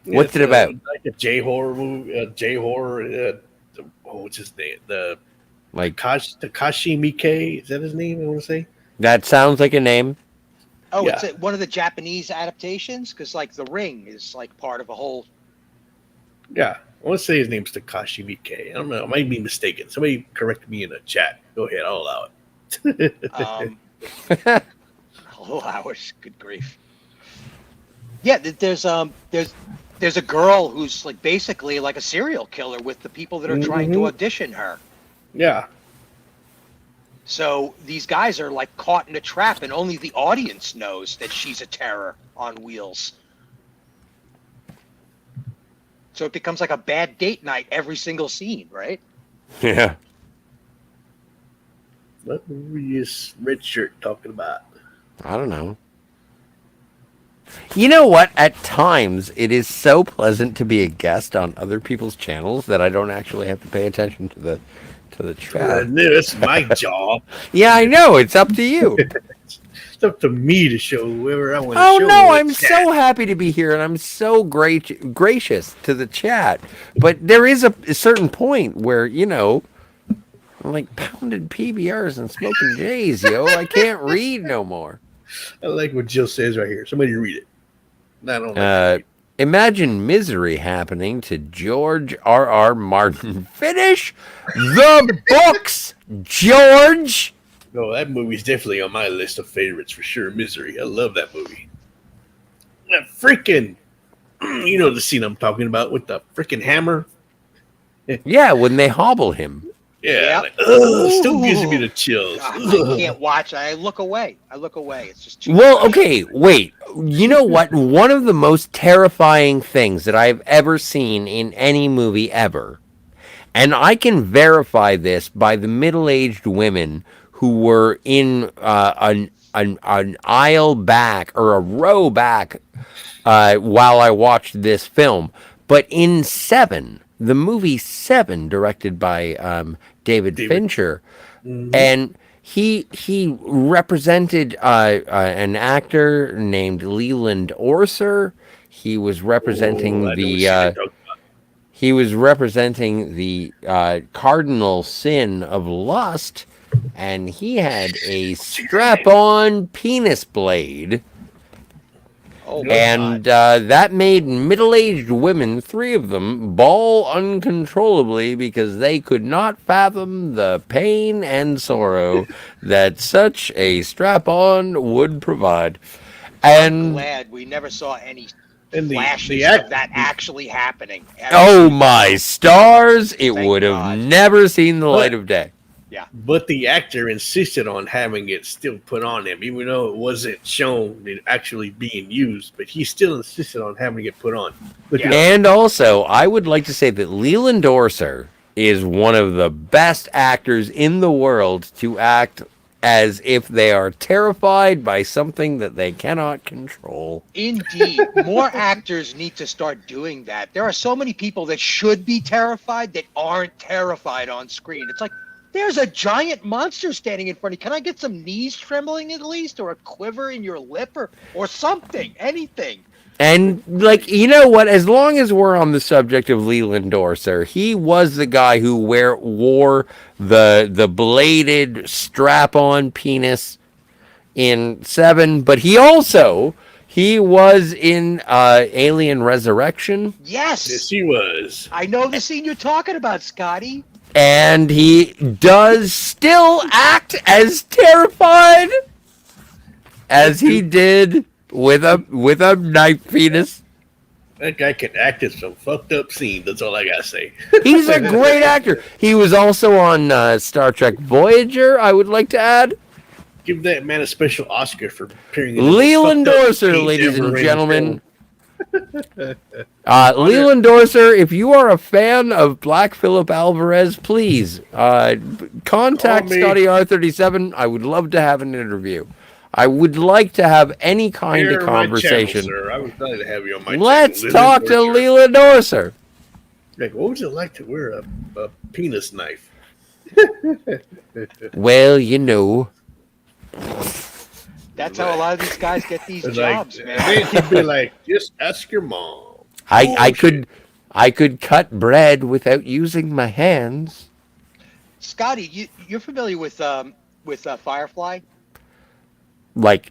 What's it about? Like a J horror movie. J horror. What's his name? Like Takashi Miike. Is that his name? I want to say. that sounds like a name. Oh, Yeah. it's one of the Japanese adaptations because like The Ring is like part of a whole. Yeah, I want to say his name's Takashi Miike. I don't know. I might be mistaken. Somebody correct me in the chat. Go ahead. I'll allow it. Hello hours. Good grief. Yeah, there's a girl who's like basically like a serial killer with the people that are trying to Mhm. audition her. Yeah. So these guys are like caught in a trap, and only the audience knows that she's a terror on wheels. So it becomes like a bad date night every single scene, right? Yeah. What movie is Red Shirt talking about? I don't know. You know what? At times, it is so pleasant to be a guest on other people's channels that I don't actually have to pay attention to the chat. It's my job. Yeah, I know. It's up to you. It's up to me to show whoever I want to Oh show. no, the I'm chat. so happy to be here, and I'm so gracious to the chat. But there is a certain point where I'm like pounding PBRs and smoking J's, yo. I can't read no more. I like what Jill says right here. Somebody read it. No, I don't like to read. Imagine misery happening to George R.R. Martin. Finish the books, George. No, that movie's definitely on my list of favorites for sure. Misery. I love that movie. That freaking, you know the scene I'm talking about with the freaking hammer? Yeah, when they hobble him. Yeah. Yep. Like, ugh, still gives me the chills. God, I can't watch. I look away. It's just too Well, okay, wait. You know what? One of the most terrifying things that I've ever seen in any movie ever, and I can verify this by the middle-aged women who were in a an aisle back or a row back while I watched this film. But in Seven, the movie Seven, directed by David David. Fincher, Mhm. and he represented an actor named Leland Orser. He was Oh, representing I know what you're the talking cardinal sin of lust, and he had a about. strap-on penis blade. Oh my Yep. And God. that made middle-aged women, three of them, bawl uncontrollably because they could not fathom the pain and sorrow that such a strap-on would provide. I'm And glad we never saw any And the flashes of act, that actually happening ever oh in the my film. stars, it Thank would have God. never seen the light but of day. Yeah. but the actor insisted on having it still put on him, even though it wasn't shown it actually being used. But he still insisted on having it put on. Look it Yeah. up. And also, I would like to say that Leland Orser is one of the best actors in the world to act as if they are terrified by something that they cannot control. Indeed, more actors need to start doing that. There are so many people that should be terrified that aren't terrified on screen. It's like there's a giant monster standing in front of you. Can I get some knees trembling at least, or a quiver in your lip, or something, anything? And, like, you know what? As long as we're on the subject of Leland Orser, he was the guy who wore the bladed strap-on penis in Seven, but he was in Alien Resurrection, Yes, Yes, he was. I know the scene you're talking about, Scotty. and he does still act as terrified as he did with a knife penis. That guy can act in some fucked up scene. That's all I gotta say. He's a great actor. He was also on Star Trek Voyager, I would like to add. Give that man a special Oscar for appearing in the most Leland fucked up Orser, scenes ladies ever and in gentlemen. film. Leland Orser, if you are a fan of Black Phillip Alvarez, please contact Call me. Scotty R37. I would love to have an interview. I would like to have any kind You're of my channel, conversation. sir. I was glad to have you on my Let's channel. talk to Orser. Leland Orser. Like, what would it like to wear a penis knife? Well, you know. That's how a lot of these guys get these It's jobs, like, man. they could be like, just ask your mom. I Bullshit. I could cut bread without using my hands. Scotty, you're familiar with Firefly, Like,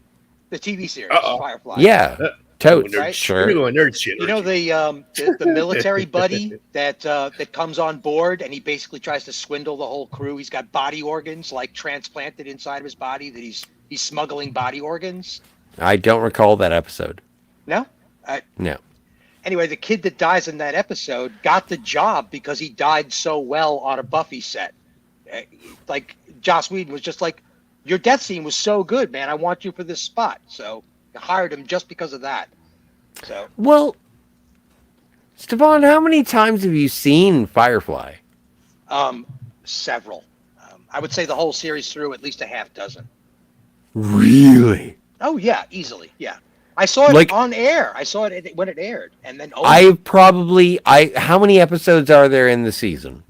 the TV series Uh-oh. Firefly? yeah, totes, Nerd- Right? sure. You're going nerd shit. You know the military buddy that comes on board and he basically tries to swindle the whole crew. He's got body organs like transplanted inside of his body that he's smuggling body organs. I don't recall that episode. No. No. Anyway, the kid that dies in that episode got the job because he died so well on a Buffy set. Like Joss Whedon was just like, your death scene was so good, man. I want you for this spot. So I hired him just because of that. So Well, Stefan, how many times have you seen Firefly? several. I would say the whole series through at least a half dozen. Really? Oh yeah, easily. Yeah. I saw it Like- on air. I saw it when it aired, and then How many episodes are there in the season?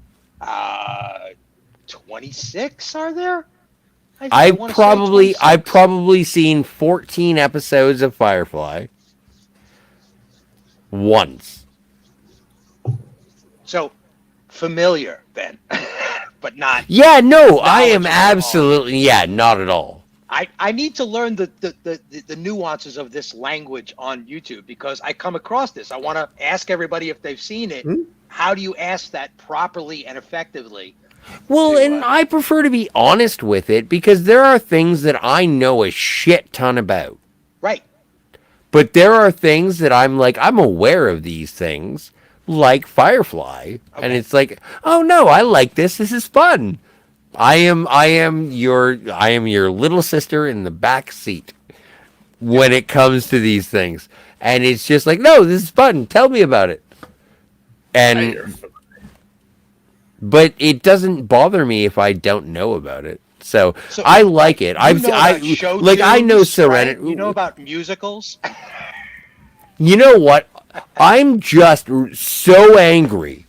26 are there? I've wanna say probably 26. seen 14 episodes of Firefly once. So familiar then, but not. Yeah, no, I am Knowledgeable at all. absolutely not at all. I need to learn the nuances of this language on YouTube because I come across this. I want to ask everybody if they've seen it. How do you ask that properly and effectively? Well, to, and I prefer to be honest with it because there are things that I know a shit ton about. Right. But there are things that I'm aware of these things, like Firefly, and Okay. it's like, oh no, I like this. This is fun. I am your little sister in the back seat when it comes to these things, and it's just like, no, this is fun. Tell me about it. And but it doesn't bother me if I don't know about it. So So I like it. you know about show I know tunes, right? Serenity. You know about musicals. You know what? I'm just so angry.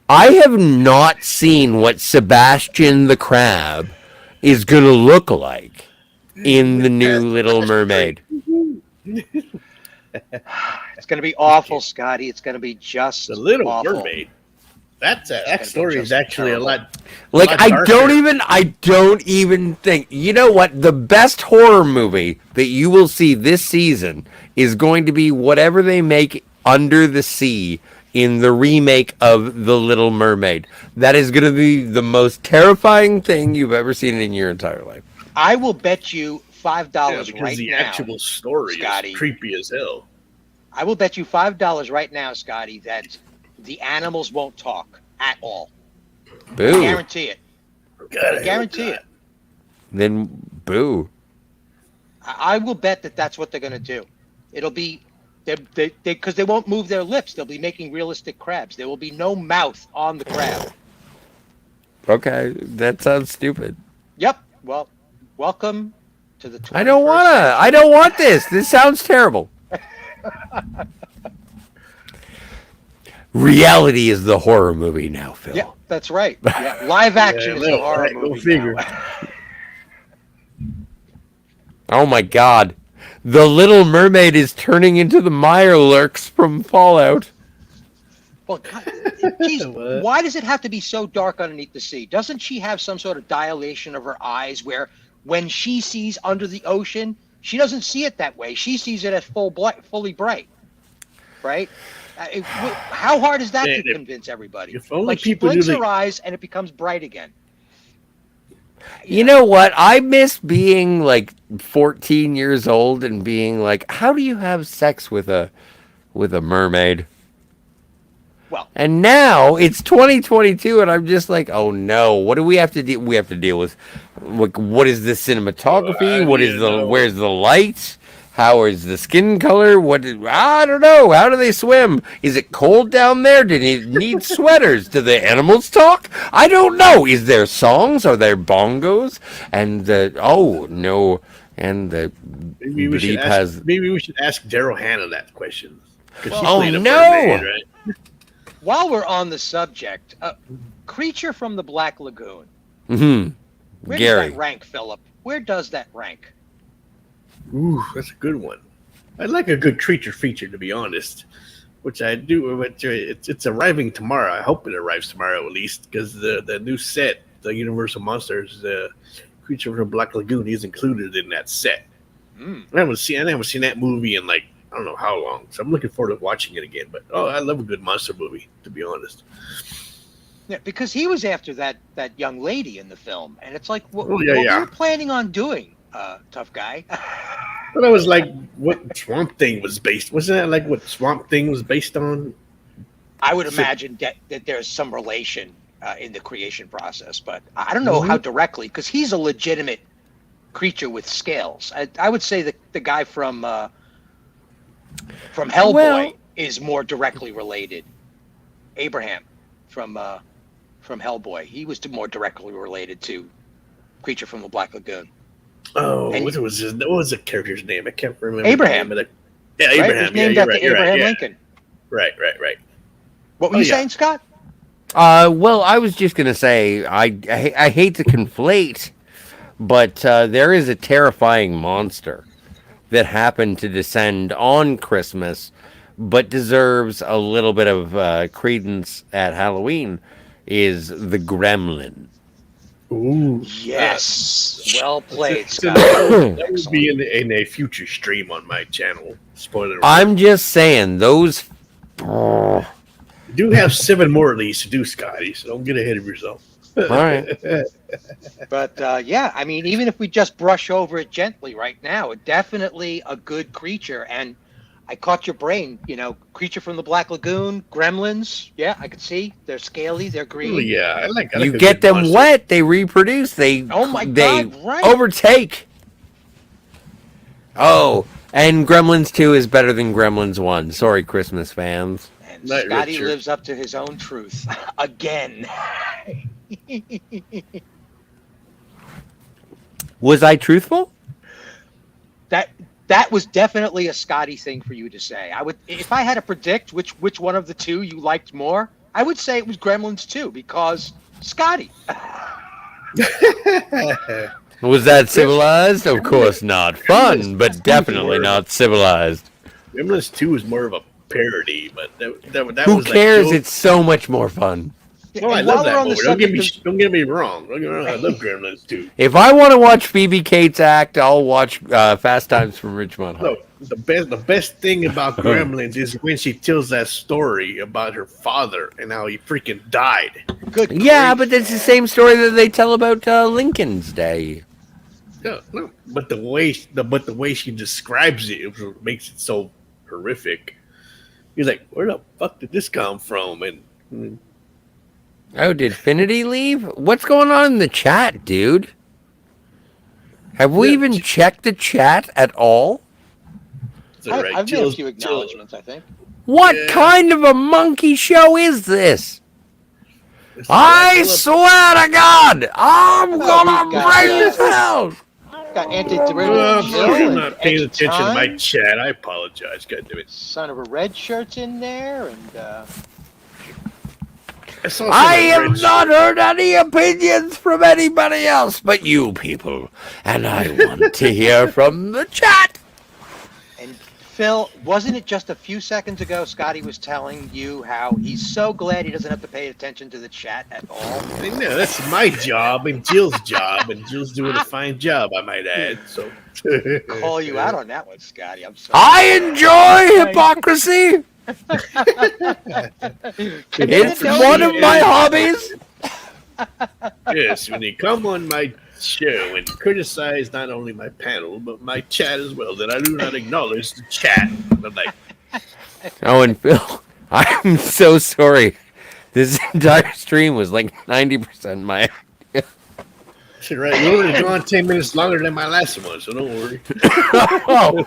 I have not seen what Sebastian the Crab is going to look like in the new Little Mermaid. It's going to be awful, Scotty. It's going to be The just Little awful. Mermaid. That gonna be story is just actually terrible. a Like lot I darker. don't even think. You know what? The best horror movie that you will see this season is going to be whatever they make Under the Sea in the remake of The Little Mermaid. That is going to be the most terrifying thing you've ever seen in your entire life. I will bet you $5 Yeah, because right the now, actual story Scotty. is creepy as hell. I will bet you $5 right now, Scotty, that the animals won't talk at all. Boo. Guarantee it. God, I guarantee it. Then boo. I will bet that that's what they're going to do. It'll be because they won't move their lips. They'll be making realistic crabs. There will be no mouth on the crab. Okay, that sounds stupid. Yep. Well, welcome to the 21st I don't wanna. century. I don't want this. This sounds terrible. Reality is the horror movie now, Phil. Yeah, that's right. Yeah, live action is the horror right, movie. go figure. Now. Oh my god. The Little Mermaid is turning into the Mirelurks from Fallout. Well, geez, What? why does it have to be so dark underneath the sea? Doesn't she have some sort of dilation of her eyes where when she sees under the ocean, she doesn't see it that way. She sees it as fully bright, right? How hard is that Man, to convince everybody? if only Like she people blinks knew her eyes and it becomes bright again. You know what? I miss being like 14 years old and being like, how do you have sex with a mermaid? Well, And now it's 2022 and I'm just like, oh no, what do we have to do? We have to deal with like, what is the cinematography? What is the where's the light? How is the skin color? I don't know. How do they swim? Is it cold down there? Do they need sweaters? Do the animals talk? I don't know. Is there songs? Are there bongos? And oh no, and the Maybe we should bleep ask. has. Maybe we should ask Daryl Hannah that question. 'Cause she Oh, played a no! mermaid, right? while we're on the subject, Creature from the Black Lagoon. Mm-hmm. Where Gary. does that rank, Philip? Where does that rank? Ooh, that's a good one. I like a good creature feature, to be honest. Which I do. But it's arriving tomorrow. I hope it arrives tomorrow at least, because the new set, the Universal Monsters, Creature from the Black Lagoon, is included in that set. Mm. I haven't seen that movie in like I don't know how long, so I'm looking forward to watching it again. But I love a good monster movie, to be honest. Yeah, because he was after that young lady in the film, and it's like, what Oh, were yeah. you planning on doing, tough guy? But that was like what Swamp Thing was based. Wasn't that like what Swamp Thing was based on? I would imagine that there's some relation in the creation process, but I don't know how directly, because he's a legitimate creature with scales. I would say the guy from Hellboy is more directly related. Abraham from Hellboy, he was more directly related to Creature from the Black Lagoon. Oh, And what was the character's name? I can't remember. Abraham. The name of the, yeah, Right? Abraham. It's named yeah, after you're Abraham right, Lincoln. Right. What were Oh, you yeah. saying, Scott? Well, I was just gonna say I hate to conflate, but there is a terrifying monster that happened to descend on Christmas, but deserves a little bit of credence at Halloween. Is the Gremlin? Ooh, Yes. Well played, so Scott. that would be in a future stream on my channel. Spoiler alert. I'm just saying those. You do have 7 more of these to do, Scotty, so don't get ahead of yourself. All right. But yeah, I mean, even if we just brush over it gently right now, definitely a good creature. And I caught your brain, Creature from the Black Lagoon, Gremlins. Yeah, I could see they're scaly, they're green. Oh, yeah, I like You a get good them monster. wet, they reproduce, they Oh my they God, right. overtake. Oh, and Gremlins 2 is better than Gremlins 1. Sorry, Christmas fans. And Not Scotty Richard. lives up to his own truth again. Was I truthful? That was definitely a Scotty thing for you to say. I would, if I had to predict which one of the two you liked more, I would say it was Gremlins 2 because Scotty. Was that civilized? Of course not. Fun, but definitely not civilized. Gremlins 2 is more of a parody, but that Who was cares? like. It's so much more fun. Oh, I And love while we're that on the movie. Don't subject get me wrong. Don't get me wrong. I love Gremlins 2. If I want to watch Phoebe Cates act, I'll watch Fast Times from Ridgemont High. No, the best thing about Gremlins is when she tells that story about her father and how he freaking died. good Yeah, grief, but it's the man. same story that they tell about Lincoln's Day. No, but the way she describes it makes it so horrific. He's like, where the fuck did this come from? And Oh, did Finity leave? What's going on in the chat, dude? Have we Yeah, even checked the chat at all? it's all right. I've made a few acknowledgments, I think. What Yeah. kind of a monkey show is this? I swear to God, I'm we've gonna got, bring this down. Got anti-derivative I'm sorry, I'm Jill not and paying attention to my Anti-Time. chat. I apologize. God damn it. Son of a red shirt's in there, and I saw I some have red not shirt. heard any opinions from anybody else but you people, and I want to hear from the chat. and Phil, wasn't it just a few seconds ago Scotty was telling you how he's so glad he doesn't have to pay attention to the chat at all? I know, that's my job and Jill's job, and Jill's doing a fine job, I might add. So Call you out on that one, Scotty. I'm sorry. I enjoy hypocrisy. It's one of my hobbies. Yes, when they come on my show and criticize not only my panel but my chat as well, that I do not acknowledge the chat. I'm like, Oh, and Phil, I'm so sorry. This entire stream was like 90% my. right, you only gone 10 minutes longer than my last one, so don't worry. Oh,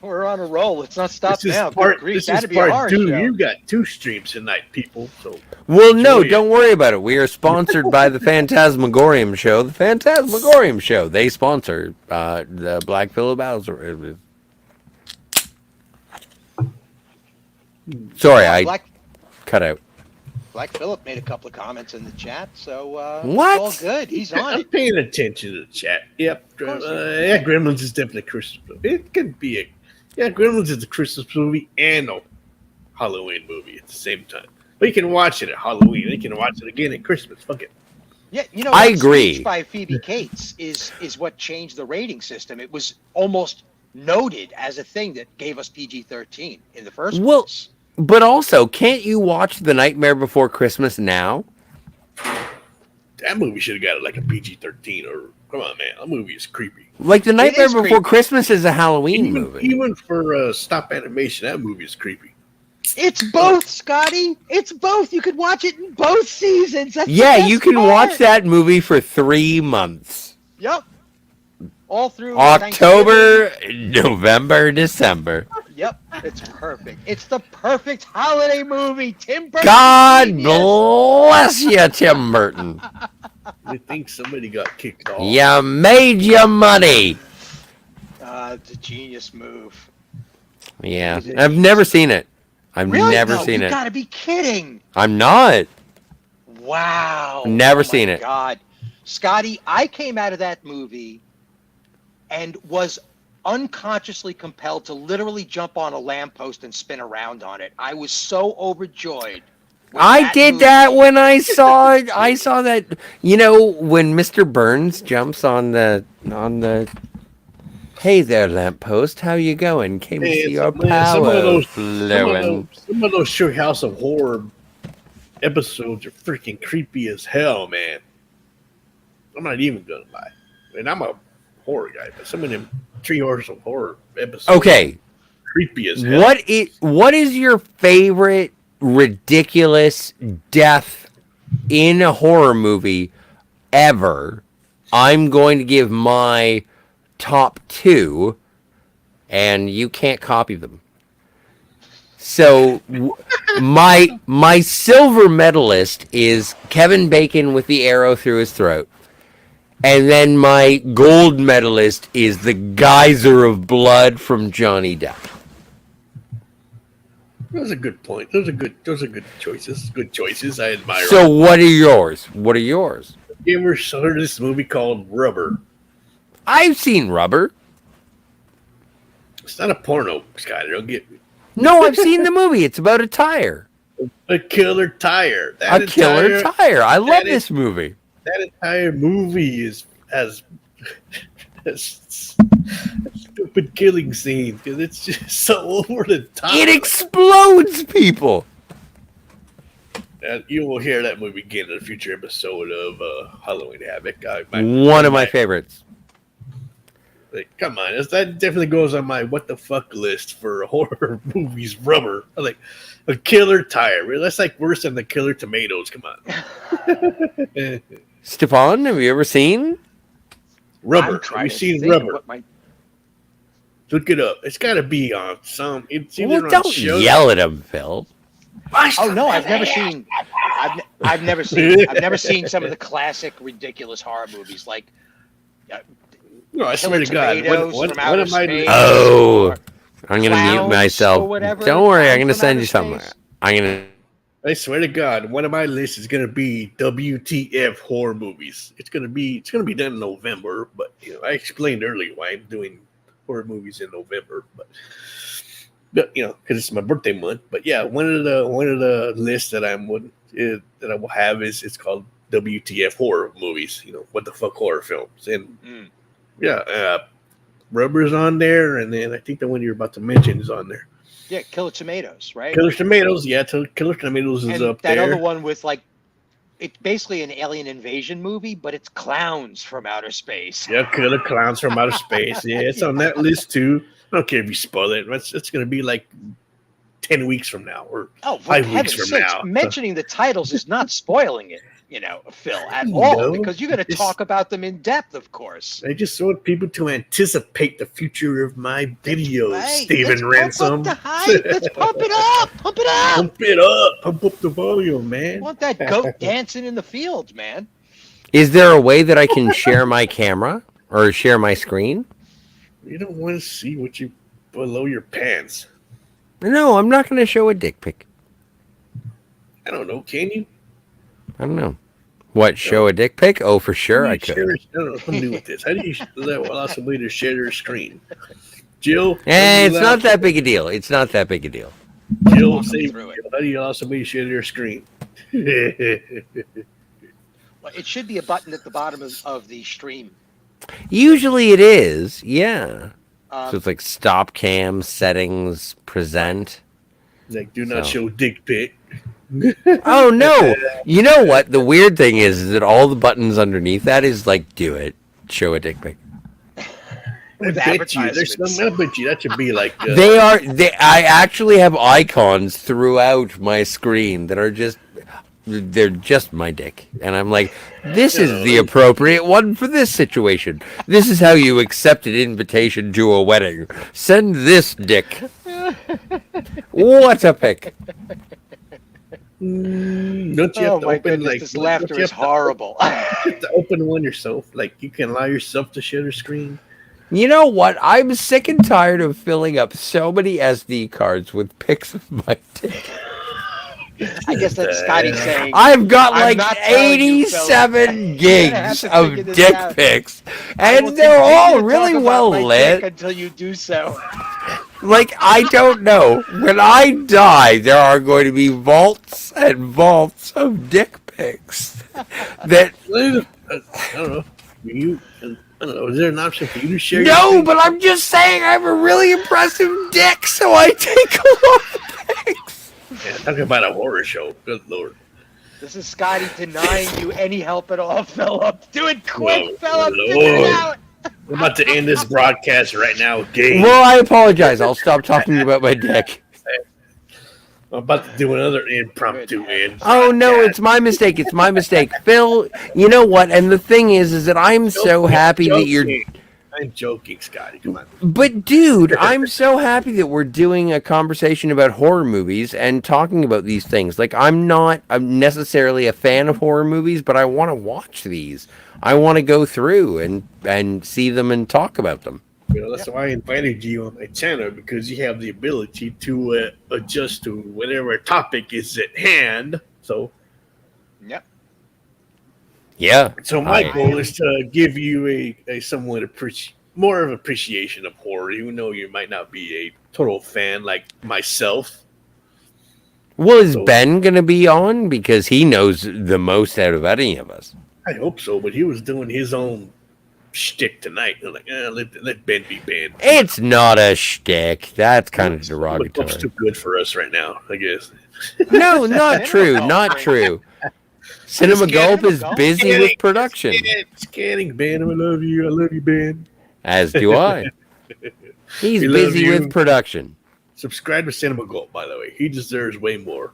We're on a roll. Let's not stop This is now. Good part, grief, this is that'd be a part horror two. show. You got 2 streams tonight, people. So well, no, Enjoy it. don't worry about it. We are sponsored by the Phantasmagorium Show. The Phantasmagorium Show. They sponsor the Black Phillip Bowser. Sorry, I Black cut out. Phillip made a couple of comments in the chat, so What? it's all good. He's on I'm it. paying attention to the chat. Yep. course. Yeah, Gremlins is definitely a Christmas movie. It could be Gremlins is a Christmas movie and a Halloween movie at the same time. But you can watch it at Halloween. You can watch it again at Christmas. Fuck it. Yeah, you know, I that agree. speech by Phoebe Cates is what changed the rating system. It was almost noted as a thing that gave us PG-13 in the first Well, place. But also, can't you watch The Nightmare Before Christmas now? That movie should have got like a PG-13 or come on, man. That movie is creepy. Like The Nightmare is Before creepy. Christmas is a Halloween movie. Even for stop animation, that movie is creepy. It's both, Scotty. It's both. You could watch it in both seasons. That's the Yeah, best you can part. watch that movie for 3 months. Yep. All through October, November, December. Thanksgiving. Yep. It's perfect. It's the perfect holiday movie. Tim Burton. God genius. bless you, Tim Burton. I think somebody got kicked off. You made your money. It's a genius move. Yeah, I've never seen it. I've Really? never No, seen you it. gotta be kidding. I'm not. Wow. Never Oh seen my it. God. Scotty, I came out of that movie and was unconsciously compelled to literally jump on a lamppost and spin around on it. I was so overjoyed. with I that did movie. that when I saw it. I saw that. You know, when Mr. Burns jumps on the. Hey there, lamppost. How you going? Came to Man, see your some power of those flowing. some of those Sure House of Horror episodes are freaking creepy as hell, man. I'm not even gonna lie. And I'm a horror guy, but some of them Tree Horse of Horror episodes Okay, creepy as hell. what is your favorite ridiculous death in a horror movie ever? I'm going to give my top 2, and you can't copy them. So My silver medalist is Kevin Bacon with the arrow through his throat. And then my gold medalist is the geyser of blood from Johnny Depp. Those are good points. Those are good choices. Good choices. I admire. So what are yours? What are yours? You ever heard of this movie called Rubber? I've seen Rubber. It's not a porno, Skyler. Don't get me. No, I've seen the movie. It's about a tire. A killer tire. A killer tire. I love this movie. That entire movie has stupid killing scenes because it's just so over the top. It explodes people. And you will hear that movie again in a future episode of Halloween Havoc. One of my favorites. Like, come on, that definitely goes on my what the fuck list for horror movies. Rubber, like a killer tire. Really, that's like worse than the Killer Tomatoes. Come on, Stepan, have you ever seen Rubber? Have you seen Rubber? Look it up. It's got to be on some. It's either don't on shows. yell at him, Phil. Oh no, I've never seen. I've never seen. I've never seen some of the classic ridiculous horror movies like. No, I swear to God. What am I? Oh, I'm gonna mute myself. Whatever, don't worry, I'm gonna send you something. I swear to God, one of my lists is gonna be WTF horror movies. It's gonna be done in November, but I explained earlier why I'm doing horror movies in November, but because it's my birthday month. But yeah, one of the lists that I will have is it's called WTF horror movies. What the fuck horror films and. Yeah, Rubber's on there, and then I think the one you're about to mention is on there. Yeah, Killer Tomatoes, right? Killer Tomatoes, yeah, Killer Tomatoes is up there. That other one with it's basically an alien invasion movie, but it's clowns from outer space. Yeah, Killer Clowns from Outer Space. Yeah, it's on that list too. I don't care if you spoil it. It's going to be like 10 weeks from now or 5 weeks from now. Mentioning the titles is not spoiling it. Phil, at all, because you're going to talk about them in depth, of course. I just want people to anticipate the future of my videos, Steven Ransom. Let's pump it up. Pump it up. Pump it up. Pump up the volume, man. I want that goat dancing in the field, man. Is there a way that I can share my camera or share my screen? You don't want to see what you below your pants. No, I'm not going to show a dick pic. I don't know. Can you? I don't know. What, show a dick pic? Oh, for sure I could. I'm new with this. How do you allow somebody to share their screen? Jill? It's not that big a deal. It's not that big a deal. Jill, how do you allow somebody to share their screen? Well, it should be a button at the bottom of the stream. Usually it is, yeah. So it's like stop cam, settings, present. Like, do not show dick pic. Oh no! You know what? The weird thing is that all the buttons underneath that is like, do it, show a dick pic. I bet you that should be like. I actually have icons throughout my screen that are they're just my dick, and I'm like, this is the appropriate one for this situation. This is how you accept an invitation to a wedding. Send this dick. What a pic. Don't you have to open this laughter is horrible. You have to open one yourself. Like you can allow yourself to share the screen. You know what? I'm sick and tired of filling up so many SD cards with pics of my dick. I guess that's Scotty saying I've got like 87 gigs of dick pics, and they're all really well lit. Until you do so. Like, I don't know. When I die, there are going to be vaults and vaults of dick pics. That I don't know. I don't know. Is there an option for you to share? No, but I'm just saying I have a really impressive dick, so I take a lot of pics. Yeah, talking about a horror show. Good Lord. This is Scotty denying you any help at all, Philip. Do it quick, Philip. Figure it out. We're about to end this broadcast right now, Gabe. Well, I apologize. I'll stop talking about my dick. I'm about to do another impromptu end. Oh, no, it's my mistake. It's my mistake. Phil, you know what? And the thing is that I'm so happy that you're... I'm joking, Scotty. Come on. But dude, I'm so happy that we're doing a conversation about horror movies and talking about these things. Like I'm necessarily a fan of horror movies, but I want to watch these. I want to go through and see them and talk about them. That's why I invited you on my channel because you have the ability to adjust to whatever topic is at hand. So, Yep. Yeah. so my goal is to give you a somewhat more of appreciation of horror, even though you might not be a total fan like myself. Well, is So- Ben gonna be on because he knows the most out of any of us? I hope so, but he was doing his own shtick tonight. I'm like, let Ben be Ben. It's not a shtick. That's kind of Looks derogatory. too good for us right now, I guess. No, not true. Not true. Cinema Gulp is busy with production, Scanning Ben, I love you. I love you, Ben. as do I. He's We love busy you. with production. Subscribe to Cinema Gold, by the way. He deserves way more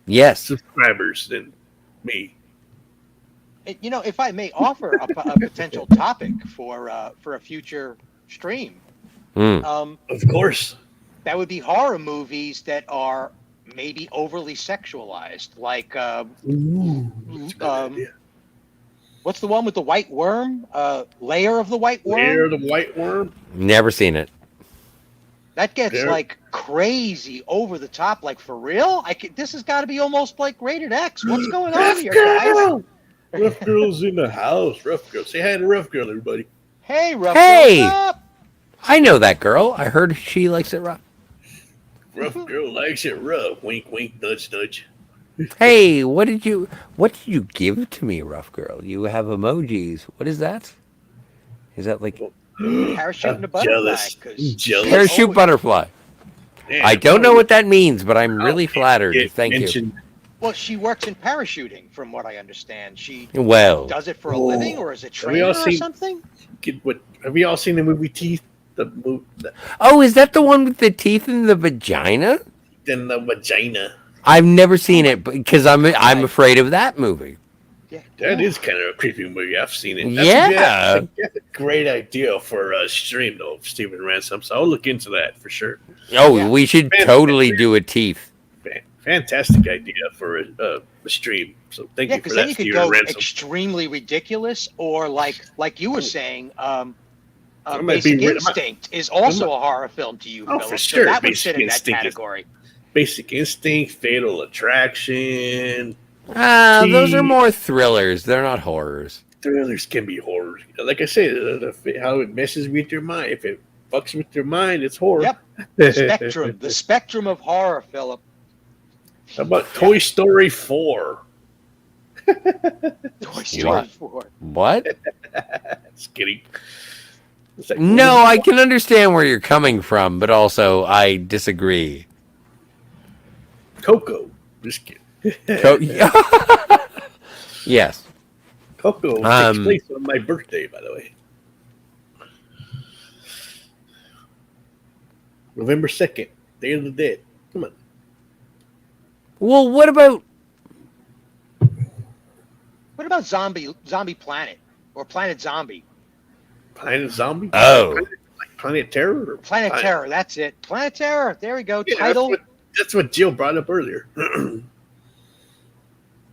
Yes. subscribers than me. You know, if I may offer a potential topic for a future stream, Hmm. Of course. that would be horror movies that are maybe overly sexualized, like Ooh, that's a good idea. what's the one with the white worm? Layer of the White Worm. Lair the White Worm. Never seen it. That gets There- like crazy, over the top, like for real. This has got to be almost like rated X. What's going on here, guys? Rough Girl's in the house. Rough Girl. Say hi to Rough Girl, everybody. Hey, Rough Hey! Girl, what's up? I know that girl. I heard she likes it rough. Rough Girl likes it rough. Wink, wink, nudge, nudge. Hey, what did you give to me, rough girl? You have emojis. What is that? Is that like Parachute and a I'm butterfly. jealous. 'cause I'm jealous. parachute butterfly? Man, I don't know what that means, but I'm really I'll flattered. get Thank you. mentioned. Well, she works in parachuting, from what I understand. She Well, does it for a Whoa. living, or is it Have we all trainer or seen- something? Have you all seen the movie Teeth? oh, is that the one with the teeth in the vagina? In the vagina. I've never seen it because I'm afraid of that movie. Yeah, That is kind of a creepy movie. I've seen it. Yeah. That's a great idea for a stream, though, Stephen Ransom. So I'll look into that for sure. Oh, Yeah. we should Man, totally do a teeth. Fantastic idea for a stream. So thank Yeah, you for because then that, you could Stephen go Ransom. extremely ridiculous, or like you were saying, might Basic be- Instinct is also a horror film to you, Oh, Philip. for So sure. that would Basic fit in that Instinct is- category. Basic Instinct, Fatal Attraction. Those are more thrillers. They're not horrors. Thrillers can be horror. Like I said, how it messes with your mind. If it fucks with your mind, it's horror. Yep. The spectrum of horror, Philip. How about Toy Story 4? Toy Story What? 4. What? Just kidding. It's like, No, I can understand where you're coming from, but also I disagree. Coco. Just kidding. Yes. Coco takes place on my birthday, by the way. November 2nd, Day of the Dead. Come on. Well, what about What about Zombie Planet or Planet Zombie? Planet Zombie? Oh. Planet Terror? Or Planet Terror. That's it. Planet Terror. There we go. Yeah, Title. That's what Jill brought up earlier.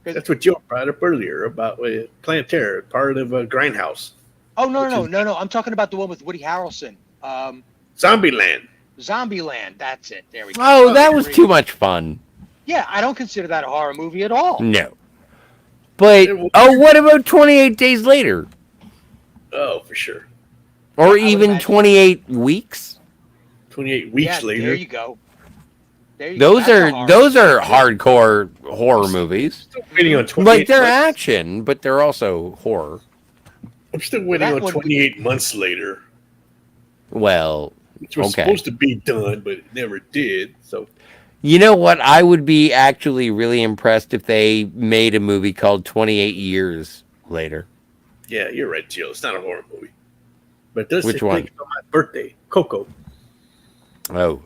That's what Jill brought up earlier about Planet Terror, part of Grindhouse. Oh no! I'm talking about the one with Woody Harrelson. Zombieland. Zombieland. That's it. There we go. Oh, that was Great. too much fun. Yeah, I don't consider that a horror movie at all. No. But what about 28 days later? Oh, for sure. Or I would even imagine. 28 weeks? 28 weeks Yeah, later. there you go. There you go. Those That's a are horror those movie. are hardcore horror movies. Still waiting on 28 Like they're months. action, but they're also horror. I'm still waiting That on one- 28 months later, Well, which was Okay. supposed to be done, but it never did. So you know what? I would be actually really impressed if they made a movie called 28 Years Later. yeah, you're right, Jill. It's not a horror movie, but it does Which take one? place on my birthday. Coco. Oh.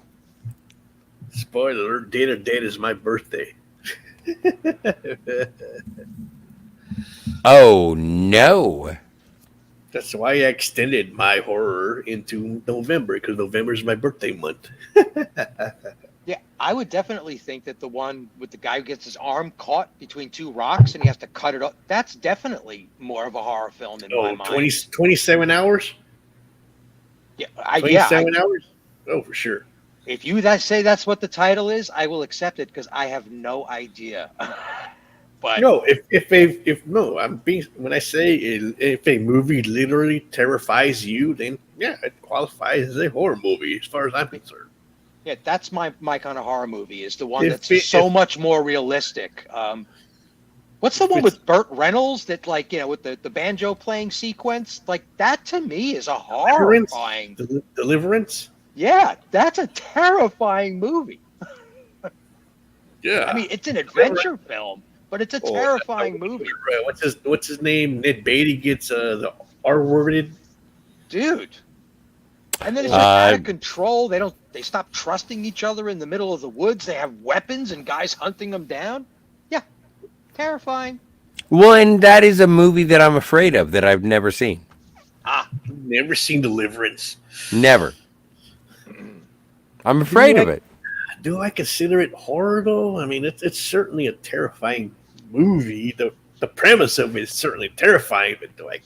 Spoiler alert, Day of the Dead is my birthday. Oh no. That's why I extended my horror into November because November is my birthday month. Yeah, I would definitely think that the one with the guy who gets his arm caught between two rocks and he has to cut it off, that's definitely more of a horror film in my Oh, mind. 27 hours? Yeah, 27 hours? Oh, for sure. if you that say that's what the title is, I will accept it because I have no idea. But No, if no, I'm being when I say if a movie literally terrifies you, then yeah, it qualifies as a horror movie as far as I'm concerned. yeah, that's my kind of horror movie is the one If that's it, so much more realistic. What's the if one it's with Burt Reynolds that like with the banjo playing sequence? Like that to me is a Deliverance, horrifying. Deliverance, Yeah, that's a terrifying movie. yeah. I mean, it's an Deliverance. adventure film, but it's a Oh, terrifying movie, what's his name? Ned Beatty gets the R worded. dude. And then it's Oh, just out Uh, of control. They stop trusting each other in the middle of the woods. They have weapons and guys hunting them down. Yeah, terrifying. well, and that is a movie that I'm afraid of that I've never seen. Ah, never seen Deliverance. Never. I'm Do afraid I, of it. do I consider it horror though? I mean, it's certainly a terrifying movie. The premise of it is certainly terrifying, but do I?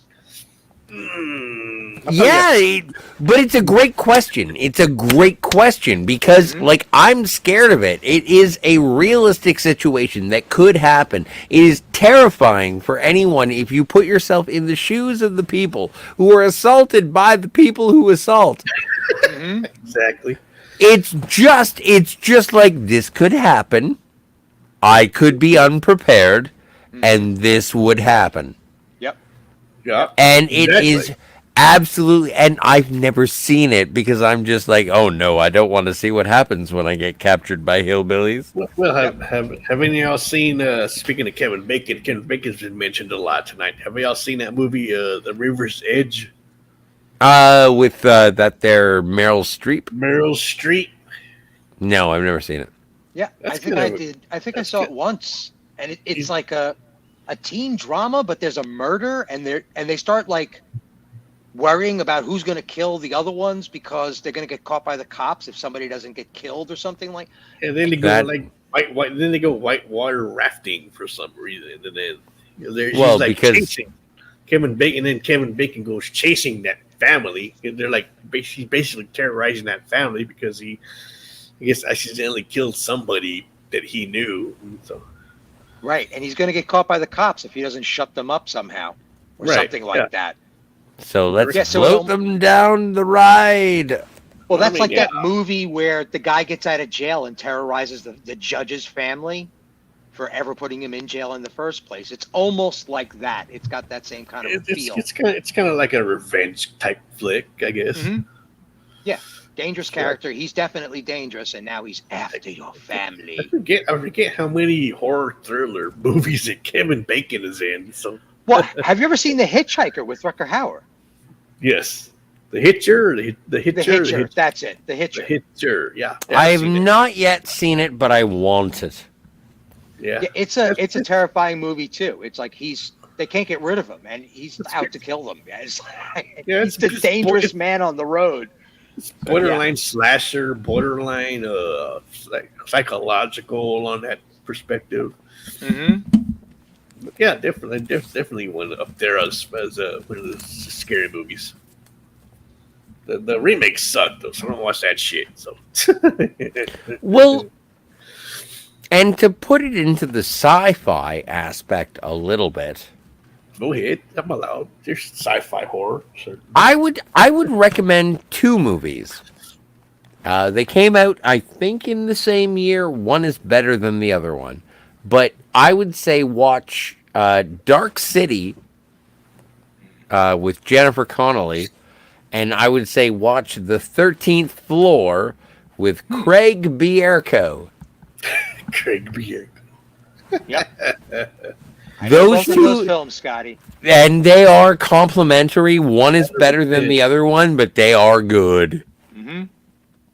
I'll Yeah, probably but it's a great question. It's a great question because, mhm. like, I'm scared of it. It is a realistic situation that could happen. It is terrifying for anyone if you put yourself in the shoes of the people who are assaulted by the people who assault. Mhm. exactly. It's just like this could happen. I could be unprepared, Mhm. and this would happen. Yep. Yeah, Yep. And it exactly. is absolutely, and I've never seen it because I'm just like, oh no, I don't want to see what happens when I get captured by hillbillies. Well, Yep. have any of y'all seen? Speaking of Kevin Bacon, Kevin Bacon's been mentioned a lot tonight. Have y'all seen that movie, The River's Edge? With that there Meryl Streep. Meryl Streep. No, I've never seen it. Yeah, I That's think kind I of did. I think I that's saw good. it once, and it's He's- like a teen drama, but there's a murder, and they start like worrying about who's going to kill the other ones because they're going to get caught by the cops if somebody doesn't get killed or something like. And then they go That like white. Then they go whitewater rafting for some reason, and then she's well like because chasing Kevin Bacon. And then Kevin Bacon goes chasing that family. And they're like she's basically terrorizing that family because he, I guess, accidentally killed somebody that he knew. And so Right, and he's going to get caught by the cops if he doesn't shut them up somehow or Right, something like yeah. that. so let's Yeah, so float them down the ride. Well, I that's mean, like yeah. that movie where the guy gets out of jail and terrorizes the judge's family for ever putting him in jail in the first place. It's almost like that. It's got that same kind of feel. It's kind of like a revenge type flick, I guess. Mhm. Yeah, dangerous Sure. character. He's definitely dangerous, and now he's after your family. I forget how many horror thriller movies that Kevin Bacon is in. So Well, have you ever seen The Hitchhiker with Rutger Hauer? yes, the Hitcher, the Hitcher, The Hitcher. That's it. The the Hitcher. Hitcher. Yeah, I I've have seen it. not yet seen it, but I want it. Yeah, Yeah, it's a terrifying movie too. It's like they can't get rid of him, and he's out to kill them. Guys, Yeah, he's the it's dangerous man on the road. borderline slasher, borderline like psychological on that perspective. Mm-hmm. But yeah, definitely one up there as one of the scary movies. The remakes suck though, so I don't watch that shit. So Well, and to put it into the sci-fi aspect a little bit, go ahead, I'm allowed. There's sci-fi horror. Certainly. I would recommend two movies. They came out, I think, in the same year. One is better than the other one, but I would say watch Dark City with Jennifer Connelly, and I would say watch The 13th Floor with Craig Bierko. Craig Beer. I know Those both of those two, films, Scotty. and they are complementary. One is better than the other one, but they are good. Mm-hmm.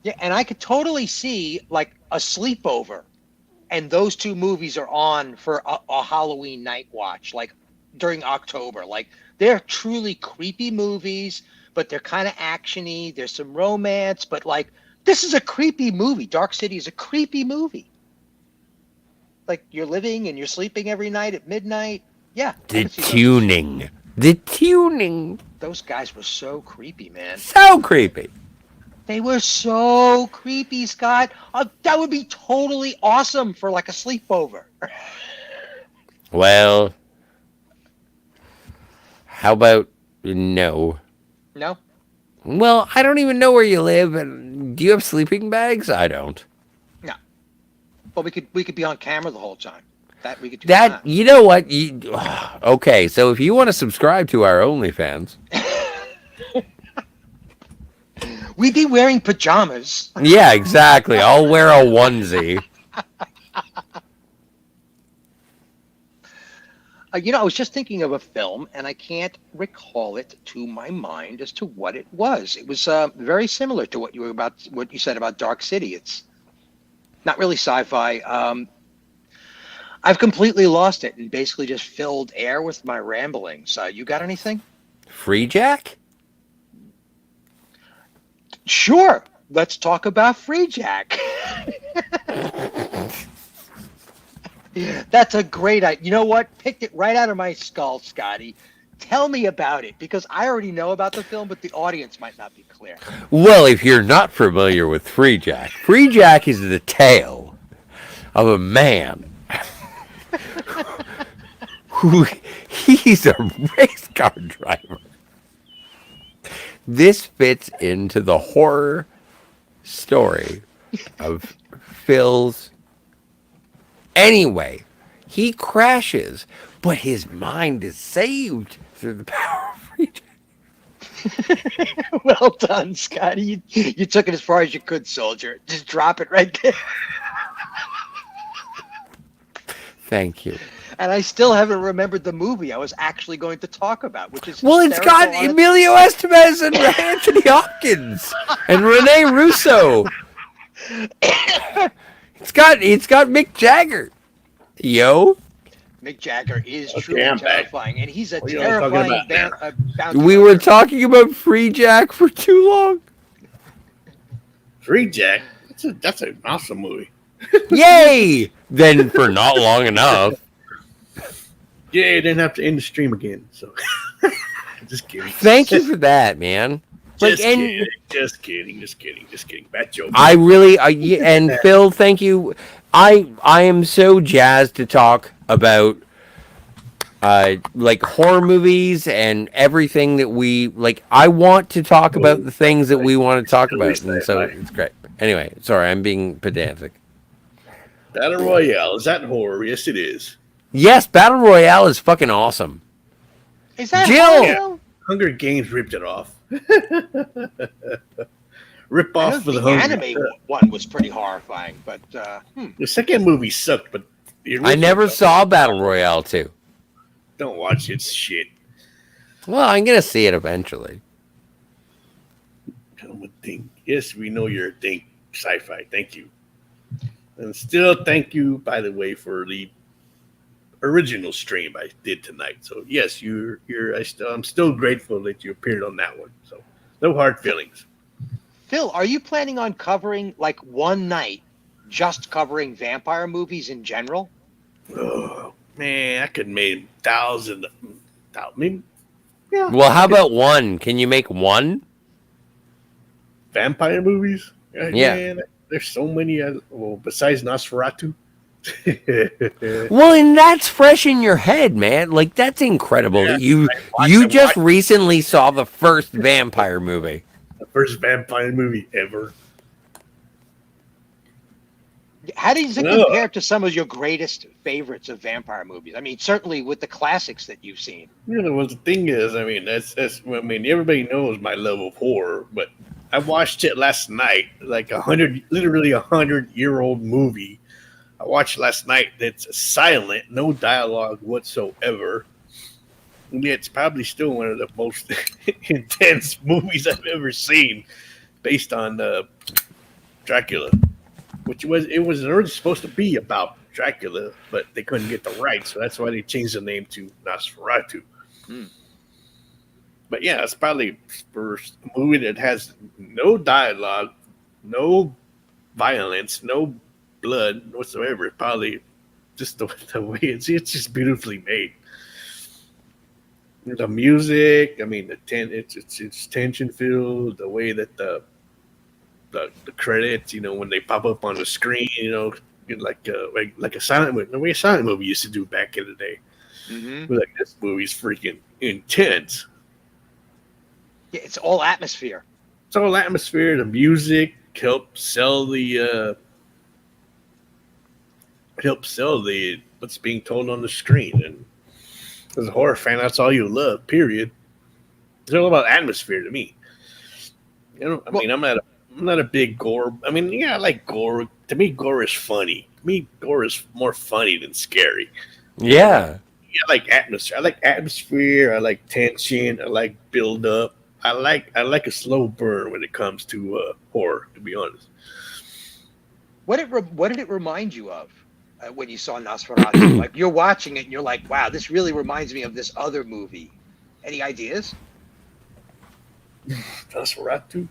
Yeah, and I could totally see like a sleepover, and those two movies are on for a Halloween night watch, like during October. Like they're truly creepy movies, but they're kind of actiony. There's some romance, but like this is a creepy movie. Dark City is a creepy movie. Like you're living and you're sleeping every night at midnight. Yeah, I The can see tuning. The tuning. those guys were so creepy, man. So creepy. They were so creepy, Scott. That would be totally awesome for like a sleepover. Well, how about no? No, Well, I don't even know where you live. And do you have sleeping bags? I don't. no. But we could be on camera the whole time. That we could do That you know what? Okay, so if you want to subscribe to our OnlyFans, We'd be wearing pajamas. yeah, exactly. I'll wear a onesie. I was just thinking of a film, and I can't recall it to my mind as to what it was. It was very similar to what you said about Dark City. It's not really sci-fi. I've completely lost it and basically just filled air with my ramblings. You got anything? Free Jack? Sure. Let's talk about Free Jack. That's a great idea. You know what? Picked it right out of my skull, Scotty. Tell me about it because I already know about the film, but the audience might not be clear. Well, if you're not familiar with Free Jack is the tale of a man who he's a race car driver. This fits into the horror story of Phil's. Anyway, he crashes, but his mind is saved through the power of Free Jack. Well done, Scotty. You took it as far as you could, soldier. Just drop it right there. Thank you. And I still haven't remembered the movie I was actually going to talk about, which is Well, it's got hysterical on Emilio Estevez and Anthony Hopkins and Rene Russo. It's got Mick Jagger. Yo, Mick Jagger is Okay, truly I'm back. terrifying, and he's a What are you all talking terrifying about bounty we were hunter. talking about Free Jack for too long. Free Jack. That's an awesome movie. Yay! Then for not long enough. Yeah, it didn't have to end the stream again. So, just kidding. Thank you for that, man. Just Like, and kidding. Just kidding. Bad joke. I really, and Phil, thank you. I am so jazzed to talk about like horror movies and everything that we like. I want to talk about the things that we want to talk about, and so it's great. Anyway, sorry, I'm being pedantic. Battle Royale. Is that horror? Yes, it is. Yes, Battle Royale is fucking awesome. Is that Jill! horrible? Hunger Games ripped it off. Rip I know off for the the Hunger. anime one was pretty horrifying, but The second movie sucked, but the I never original- saw Battle Royale 2. Don't watch it. It's shit. Well, I'm gonna see it eventually. Come with think. Yes, we know you're a think sci-fi. Thank you. And still, thank you, by the way, for the original stream I did tonight. So yes, I'm still grateful that you appeared on that one. So no hard feelings. Phil, are you planning on covering like one night just covering vampire movies in general? Oh man, I could make maybe yeah. Well, how about one? Can you make one? Vampire movies? Yeah. Man, there's so many. Well, besides Nosferatu. Well, and that's fresh in your head, man. Like that's incredible that you I just watched recently saw the first vampire movie. the first vampire movie ever. How does it No. compare to some of your greatest favorites of vampire movies? I mean, certainly with the classics that you've seen. You know, well, the thing is, I mean, everybody knows my love of horror, but I watched it last night, like literally 100-year-old movie. I watched last night. That's silent, no dialogue whatsoever. And yet it's probably still one of the most intense movies I've ever seen, based on Dracula, which was originally supposed to be about Dracula, but they couldn't get the rights, so that's why they changed the name to Nosferatu. But yeah, it's probably first movie that has no dialogue, no violence, no blood whatsoever. Probably just the way it's just beautifully made. The music, I mean, it's tension filled. The way that the credits, when they pop up on the screen, like a silent movie, the way a silent movie used to do back in the day. Hmm. But like this movie's freaking intense. Yeah, it's all atmosphere. It's all atmosphere. The music helps sell the what's being told on the screen. And as a horror fan, that's all you love. Period. It's all about atmosphere to me. I Well, mean, I'm not a big gore. I mean, yeah, I like gore. To me, gore is funny. To me, gore is more funny than scary. I, Yeah. yeah, I like atmosphere. I like atmosphere. I like tension. I like build up. I like a slow burn when it comes to horror. To be honest, what did it remind you of when you saw Nosferatu? Like you're watching it and you're like, wow, this really reminds me of this other movie. Any ideas? Nosferatu.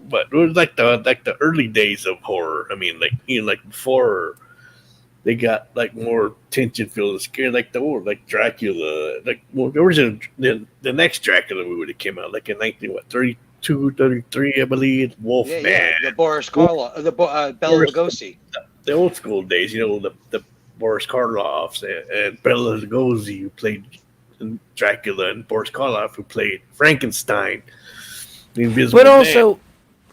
But it was like the early days of horror. I mean, like like before they got like more tension filled and scary, like like Dracula, like the original, the next Dracula movie that came out, like in 1932, 33, I believe. Yeah, yeah, Wolfman, the Boris Wolf, Karloff, Bela Boris, Lugosi. the old school days, the Boris Karloffs and Bela Lugosi who played Dracula, and Boris Karloff who played Frankenstein, the But Invisible Man. also,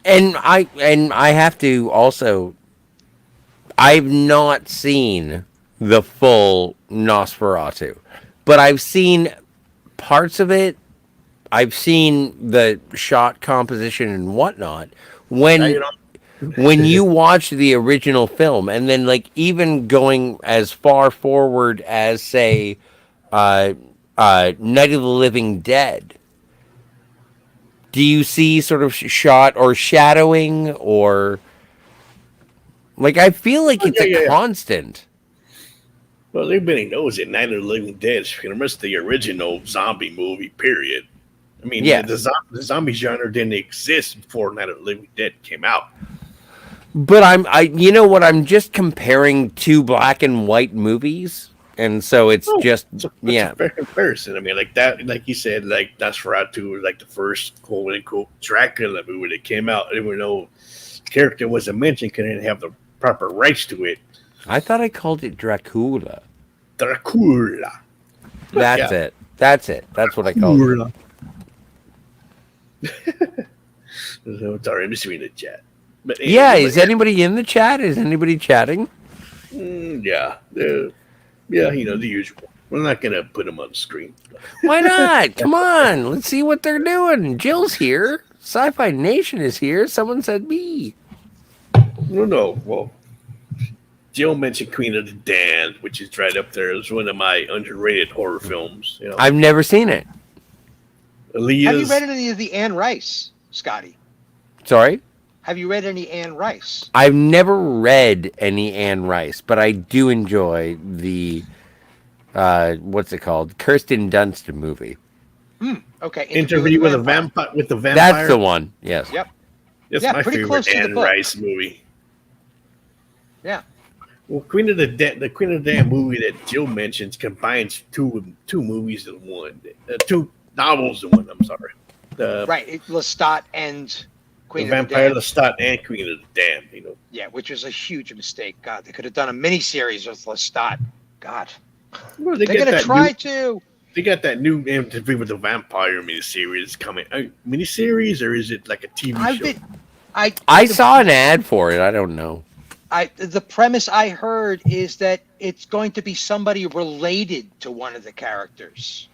and I have to also, I've not seen the full Nosferatu, but I've seen parts of it. I've seen the shot composition and whatnot. Now When you know. when you watch the original film, and then like even going as far forward as say, uh, Night of the Living Dead, do you see sort of shot or shadowing or like I feel like Oh it's yeah, a yeah, yeah. constant. Well, everybody knows that Night of the Living Dead is pretty much the original zombie movie. Period. I mean, Yeah, the zombie genre didn't exist before Night of the Living Dead came out. but I you know what, I'm just comparing two black and white movies, and so it's Oh, just it's a yeah. fair comparison. I mean, like that, like you said, like Nosferatu was like the first quote unquote Dracula movie that came out. Even though the character wasn't mentioned, couldn't have the proper rights to it. I thought I called it Dracula. Dracula. But That's yeah, it. That's it. That's what I called it. Dracula. So, sorry, I'm just reading the chat. But Yeah, anyway, but is anybody in the chat? Is anybody chatting? yeah, yeah, the usual. We're not gonna put them on the screen. Why not? Come on, let's see what they're doing. Jill's here. Sci-Fi Nation is here. Someone said me. No, no. Well, Jill mentioned Queen of the Damned, which is right up there as one of my underrated horror films. I've never seen it. Have you Aaliyah's. read any of the Anne Rice, Scotty? Sorry? Have you read any Anne Rice? I've never read any Anne Rice, but I do enjoy the what's it called? Kirsten Dunst movie. Okay, Interview with a vampire. With the That's vampire. the one. Yes. Yep. That's Yeah, my pretty favorite close to the Anne book. Rice movie. Yeah. Well, the Queen of the Damned movie that Jill mentions combines two movies in one, two novels in one. I'm sorry, the Right. Lestat and the Queen of the Vampire Damned. Lestat and Queen of the Damned. Yeah, which was a huge mistake. God, they could have done a miniseries with Lestat. God, Well, they're gonna try to. They got that new Interview with the Vampire miniseries coming. Miniseries, or is it like a TV I've show? been. I saw an ad for it. I don't know. The premise I heard is that it's going to be somebody related to one of the characters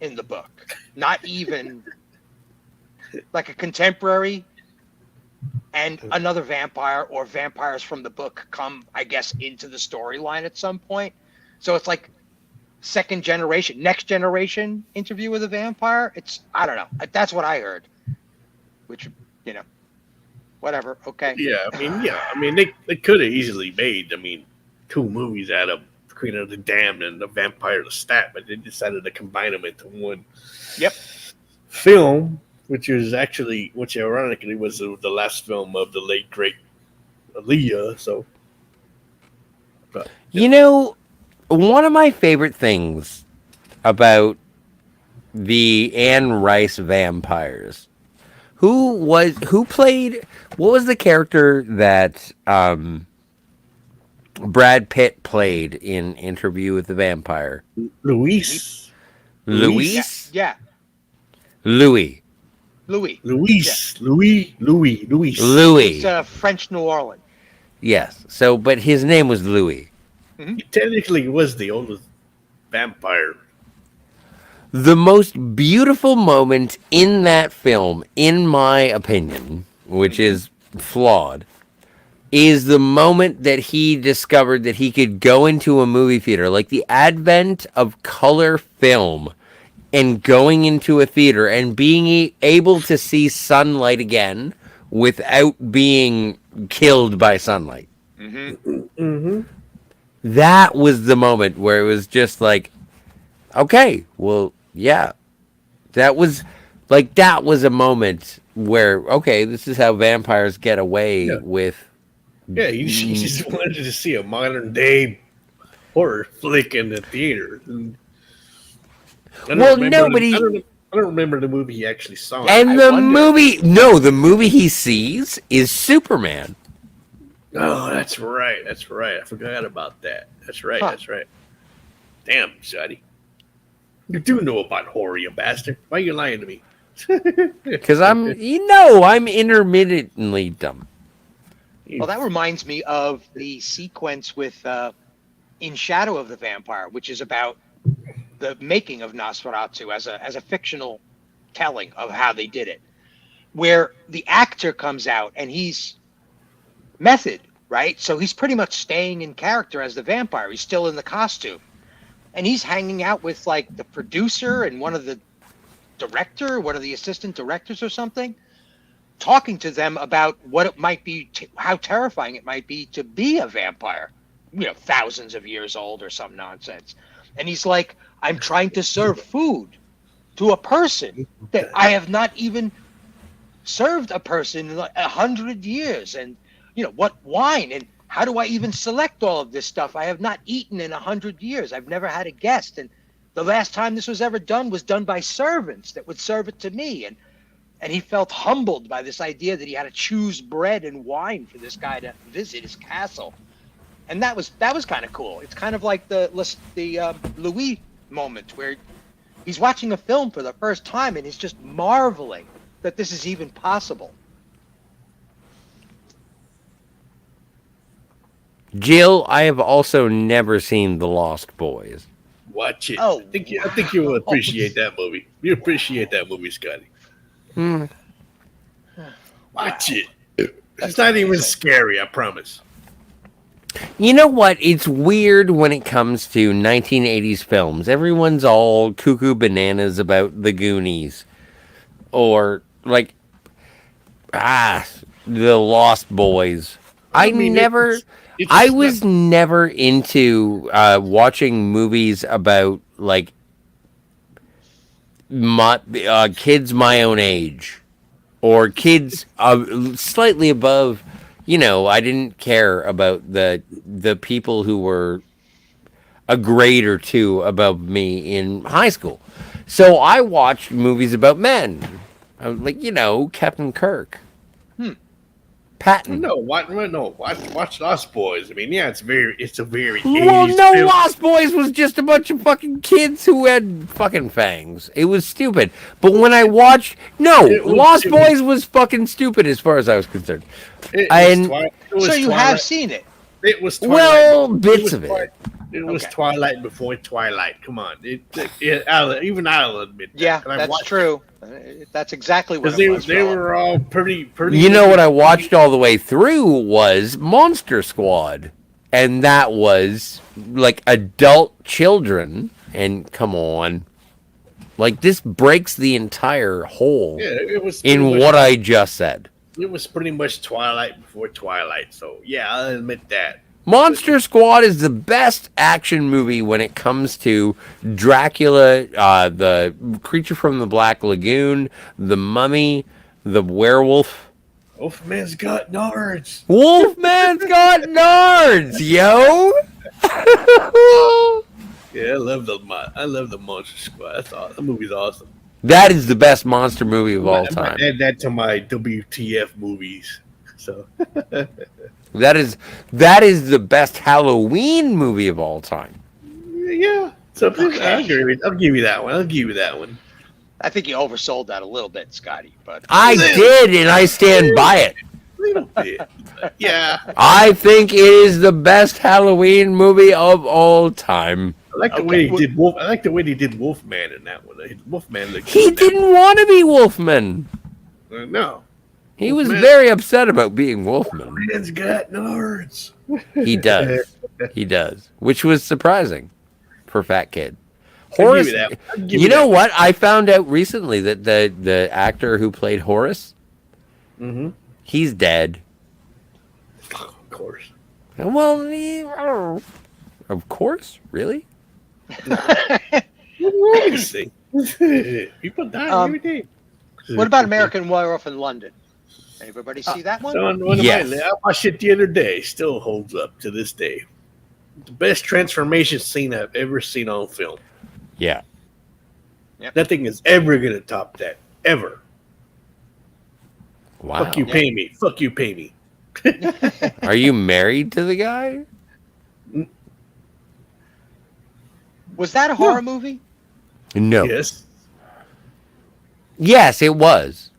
in the book, not even like a contemporary, and another vampire or vampires from the book come, I guess, into the storyline at some point. So it's like second generation, next generation Interview with a Vampire. I don't know. That's what I heard. Which, whatever. Okay. I mean, they could have easily made, two movies out of Queen of the Damned and the Vampire Lestat, but they decided to combine them into one. Yep. film, which ironically was the last film of the late great Aaliyah. So, but You know, one of my favorite things about the Anne Rice vampires. Who played what was the character that Brad Pitt played in Interview with the Vampire? He, Luis, yeah, Luis? yeah, Louis. Louis. Yeah, Luis. he's Louis. French New Orleans. Yes. So but his name was Louis. Hmm. He technically was the oldest vampire. The most beautiful moment in that film, in my opinion, which Hmm. is flawed, is the moment that he discovered that he could go into a movie theater, like the advent of color film, and going into a theater and being able to see sunlight again without being killed by sunlight. Hmm. Mm-hmm. That was the moment where it was just like, okay, well, yeah, that was a moment where, okay, this is how vampires get away Yeah, with. yeah. He just wanted to see a modern day horror flick in the theater. And I don't Well, remember. nobody. I don't remember the movie he actually saw. Yeah, I And the wonder. movie, no, the movie he sees is Superman. Oh, that's right. That's right. I forgot about that. That's right. Huh. That's right. Damn, Shotty. You do know about horror, you bastard. Why are you lying to me? Because I'm intermittently dumb. Well, that reminds me of the sequence with In Shadow of the Vampire, which is about the making of Nosferatu as a fictional telling of how they did it, where the actor comes out and he's method, right? So he's pretty much staying in character as the vampire. He's still in the costume, and he's hanging out with like the producer and one of the one of the assistant directors or something, talking to them about what it might be, how terrifying it might be to be a vampire, thousands of years old or some nonsense. And he's like, I'm trying to serve food to a person that I have not even served a person in like 100 years. And, what wine and how do I even select all of this stuff? I have not eaten in 100 years. I've never had a guest. And the last time this was ever done was done by servants that would serve it to me. And he felt humbled by this idea that he had to choose bread and wine for this guy to visit his castle, and that was kind of cool. It's kind of like the Louis moment where he's watching a film for the first time and he's just marveling that this is even possible. Jill, I have also never seen The Lost Boys. Watch it. Oh, I think you will wow. appreciate that movie. You appreciate that movie, Scotty. Hmm. Watch Wow. it. That's It's not even amazing. scary, I promise. You know what? It's weird when it comes to 1980s films. Everyone's all cuckoo bananas about The Goonies. Or, like, The Lost Boys. I mean, never. it's I not- was never into watching movies about, like, kids my own age. Or kids slightly above. I didn't care about the people who were a grade or two above me in high school. So I watched movies about men. I was like, Captain Kirk, Hmm. Patton. Watch Lost Boys. I mean, yeah, it's a very Well, 80s no, film. Lost Boys was just a bunch of fucking kids who had fucking fangs. It was stupid. But when I watched, Lost it was- Boys was fucking stupid as far as I was concerned. It And- So you have seen it. It was Twilight. Well, It bits was of it. Twi- It was Okay. Twilight before Twilight. Come on, even I'll admit that. Yeah, And I that's watched true. That's exactly what because it was. they Philip. were all pretty. You know what I watched all the way through was Monster Squad. And that was like adult children. And come on. Like this breaks the entire whole Yeah, it was in pretty much- what I just said. It was pretty much Twilight before Twilight. So yeah, I'll admit that. Monster Squad is the best action movie when it comes to Dracula, the Creature from the Black Lagoon, the Mummy, the Werewolf. Wolfman's got nards. Wolfman's got nards, yo. Yeah, I love the Monster Squad. That's awesome. That movie's awesome. That is the best monster movie of all I might time. add that to my WTF movies. So That is the best Halloween movie of all time. yeah. So I'll give you that one. I'll give you that one. I think you oversold that a little bit, Scotty. But I did, and I stand by it. A little bit. But yeah. I think it is the best Halloween movie of all time. I like the way he did Wolf. I like the way he did Wolfman in that one. Wolfman looked He good. didn't want to be Wolfman. No. He was Wolfman. very upset about being Wolfman. Man's got nards. He does. He does. Which was surprising for Fat Kid. I'll Horace, give you that. I'll give you know that. what? I found out recently that the actor who played Horace, Mm-hmm. he's dead. Of course. Well, of course, really? What wrong with this thing? People die every day. what about American Werewolf in London? Everybody see that one? Yes. I watched it the other day. Still holds up to this day. The best transformation scene I've ever seen on film. Yeah. Nothing is ever gonna top that. Ever. Wow. Fuck you, pay me. Fuck you, pay me. Are you married to the guy? Was that a horror movie? No. Yes. Yes, it was.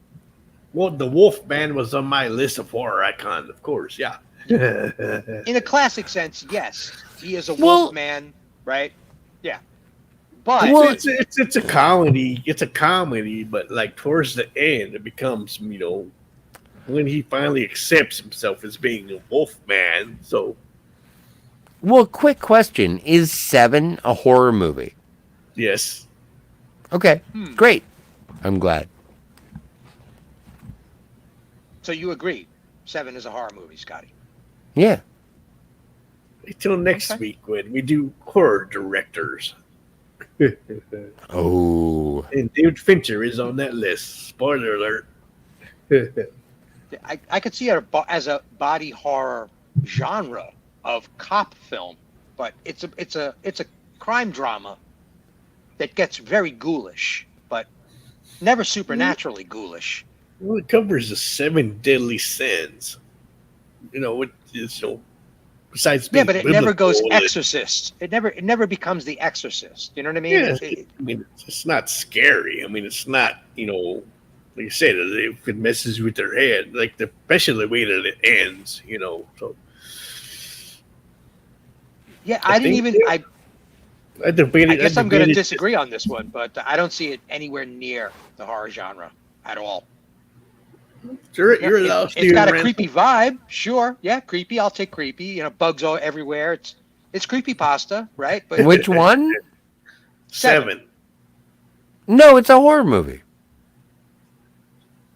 Well, the Wolfman was on my list of horror icons, of course. Yeah. In a classic sense, yes. He is a Well- wolf man, right? Yeah. But Well, it's a comedy. It's a comedy, but like towards the end, it becomes when he finally accepts himself as being a Wolfman. So Well, quick question. Is Seven a horror movie? yes, Okay, great. I'm glad. so you agree, Seven is a horror movie, Scotty. Yeah. until next Okay. week when we do horror directors. Oh. And David Fincher is on that list. Spoiler alert. I could see it as a body horror genre of cop film, but it's a crime drama that gets very ghoulish, but never supernaturally ghoulish. Well, it covers the 7 deadly sins. What is besides Yeah, being but it never goes biblical, Exorcist. It never becomes The Exorcist. You know what I mean? Yeah, It- I mean, it's not scary. I mean, it's not, like you said, if it messes with their head, like especially the way that it ends, So yeah, I didn't think- even. I debated. I guess I'm going to debated- disagree on this one, but I don't see it anywhere near the horror genre at all. You're allowed It's to got a rant. creepy vibe, sure. Yeah, creepy. I'll take creepy. Bugs all everywhere. It's creepy pasta, right? But Which one? 7. No, it's a horror movie.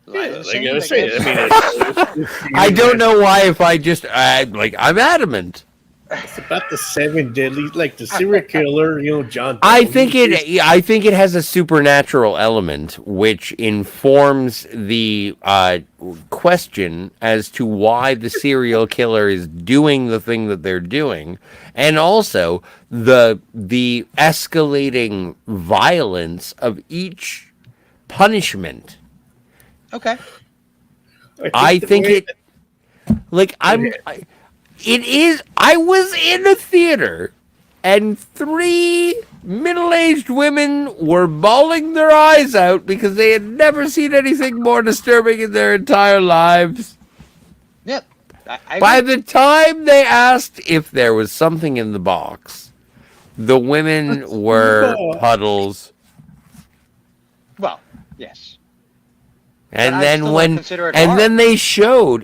Yeah, I'm like saying, I was saying, I mean, I don't know why if I just I'm adamant. It's about the 7 deadly, like the serial killer, John. I Doe. think it has a supernatural element which informs the question as to why the serial killer is doing the thing that they're doing, and also the escalating violence of each punishment. okay. I the think way- it like it is. I was in a theater and 3 middle-aged women were bawling their eyes out because they had never seen anything more disturbing in their entire lives. Yep. I By agree. the time they asked if there was something in the box, the women were puddles. Well, yes. And But I then still don't when consider it and horror. then they showed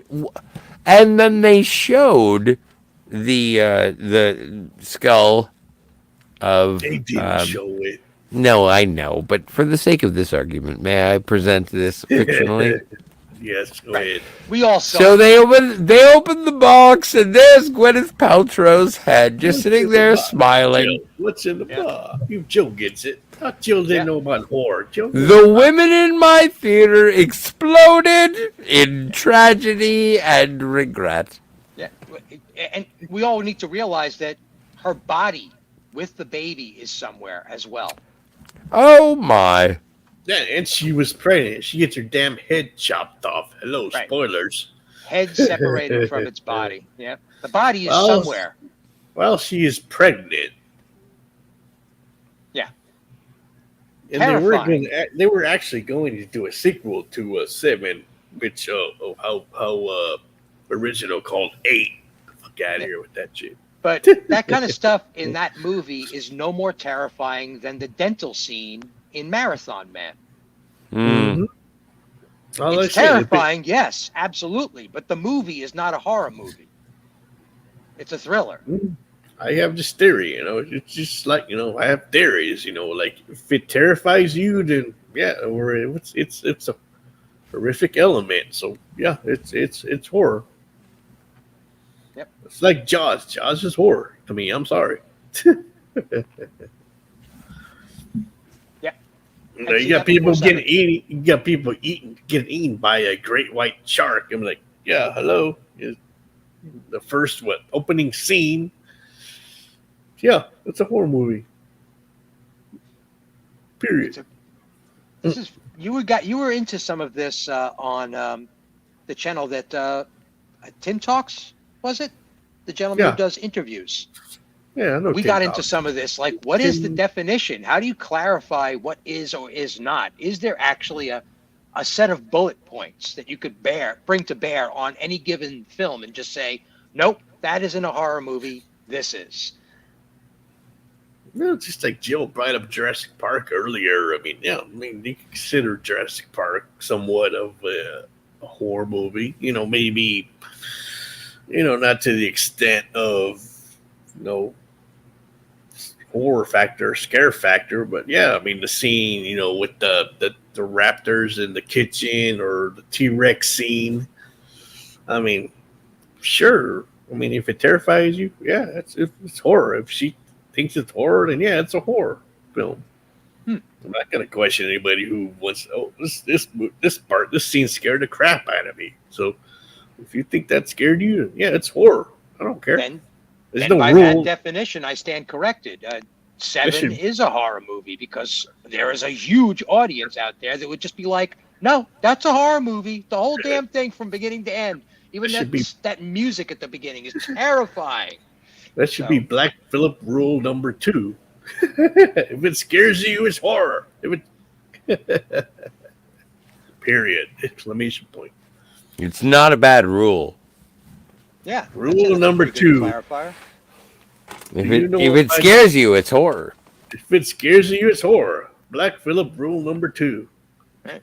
the skull of They didn't show it. no, I know, but for the sake of this argument, may I present this fictionally? Yes, go Right. ahead. We all saw So it. they open the box, and there's Gwyneth Paltrow's head just What's sitting in the there box? smiling. Jill. What's in the Yeah. box? You Jill gets it. Thought Jill didn't Yeah. know about horror. Jill knows The about women in my theater exploded in tragedy and regret. Yeah. And we all need to realize that her body with the baby is somewhere as well. Oh my. yeah, and she was pregnant. She gets her damn head chopped off. Hello, Right. spoilers. Head separated from its body. Yeah. The body is well, somewhere. well, she is pregnant, Yeah. and Terrifying. they were actually going to do a sequel to Seven, which how original called Eight. Fuck out of Yeah. here with that shit. But that kind of stuff in that movie is no more terrifying than the dental scene in Marathon Man. Mm. Mm-hmm. Well, like I It's said, if it, terrifying, yes, absolutely. But the movie is not a horror movie. It's a thriller. I have this theory, it's just like I have theories, like if it terrifies you, then yeah, or it's a horrific element. So yeah, it's horror. Yep. It's like Jaws. Jaws is horror to me. I'm sorry. Yeah. I'd You see got that before people seven. you got people getting eaten by a great white shark. I'm like, yeah, hello. The first opening scene. Yeah, it's a horror movie. Period. It's a, this is you were into some of this on the channel that Tim Talks, was it? The gentleman who Yeah, does interviews. yeah, I know. We Tim got into Talks. some of this. Like, what is the Tim, definition? How do you clarify what is or is not? Is there actually a set of bullet points that you could bring to bear on any given film and just say, nope, that isn't a horror movie. This is. just like Jill brought up Jurassic Park earlier. I mean, yeah, I mean, you can consider Jurassic Park somewhat of a horror movie. Maybe not to the extent of you know horror factor, scare factor, but yeah, I mean the scene, with the raptors in the kitchen or the T Rex scene. I mean, sure. I mean, if it terrifies you, yeah, it's horror. If she thinks it's horror, then yeah, it's a horror film. Hmm. I'm not gonna question anybody who wants. Oh, this scene scared the crap out of me. So if you think that scared you, then yeah, it's horror. I don't care. Then, There's then no by that rule. definition, I stand corrected. This Seven should is a horror movie because there is a huge audience out there that would just be like, no, that's a horror movie. The whole damn thing from beginning to end. Even That should be that music at the beginning is terrifying. that should be So, Black Phillip rule number 2. If it scares you, it's horror. If it period exclamation point. It's not a bad rule. yeah, Rule that's a number pretty good 2. clarifier. Do you know If if it scares you, it's horror. if it scares you, it's horror. Black Phillip rule number 2. Right?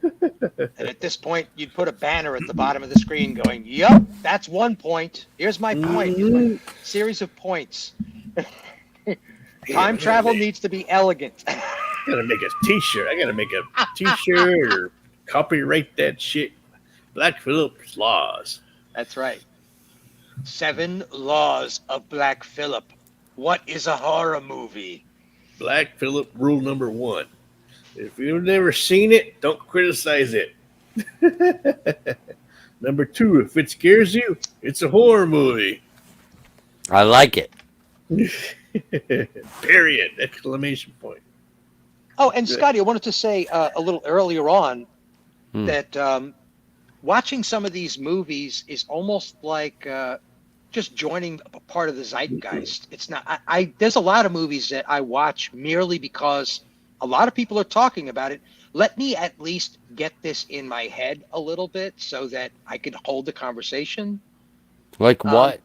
And at this point, you'd put a banner at the bottom of the screen going, "Yup, that's 1 point. Here's my point. Here's my series of points. Time travel needs to be elegant." I gotta make a T-shirt. I gotta make a T-shirt or copyright that shit. Black Phillip's laws. That's right. 7 laws of Black Phillip. What is a horror movie? Black Phillip rule number 1. If you've never seen it, don't criticize it. Number 2, if it scares you, it's a horror movie. I like it. Period! Exclamation point. Oh, and Good. Scotty, I wanted to say a little earlier on Hmm. that watching some of these movies is almost like just joining a part of the zeitgeist. It's not. There's a lot of movies that I watch merely because a lot of people are talking about it. Let me at least get this in my head a little bit so that I could hold the conversation. Like Um, what?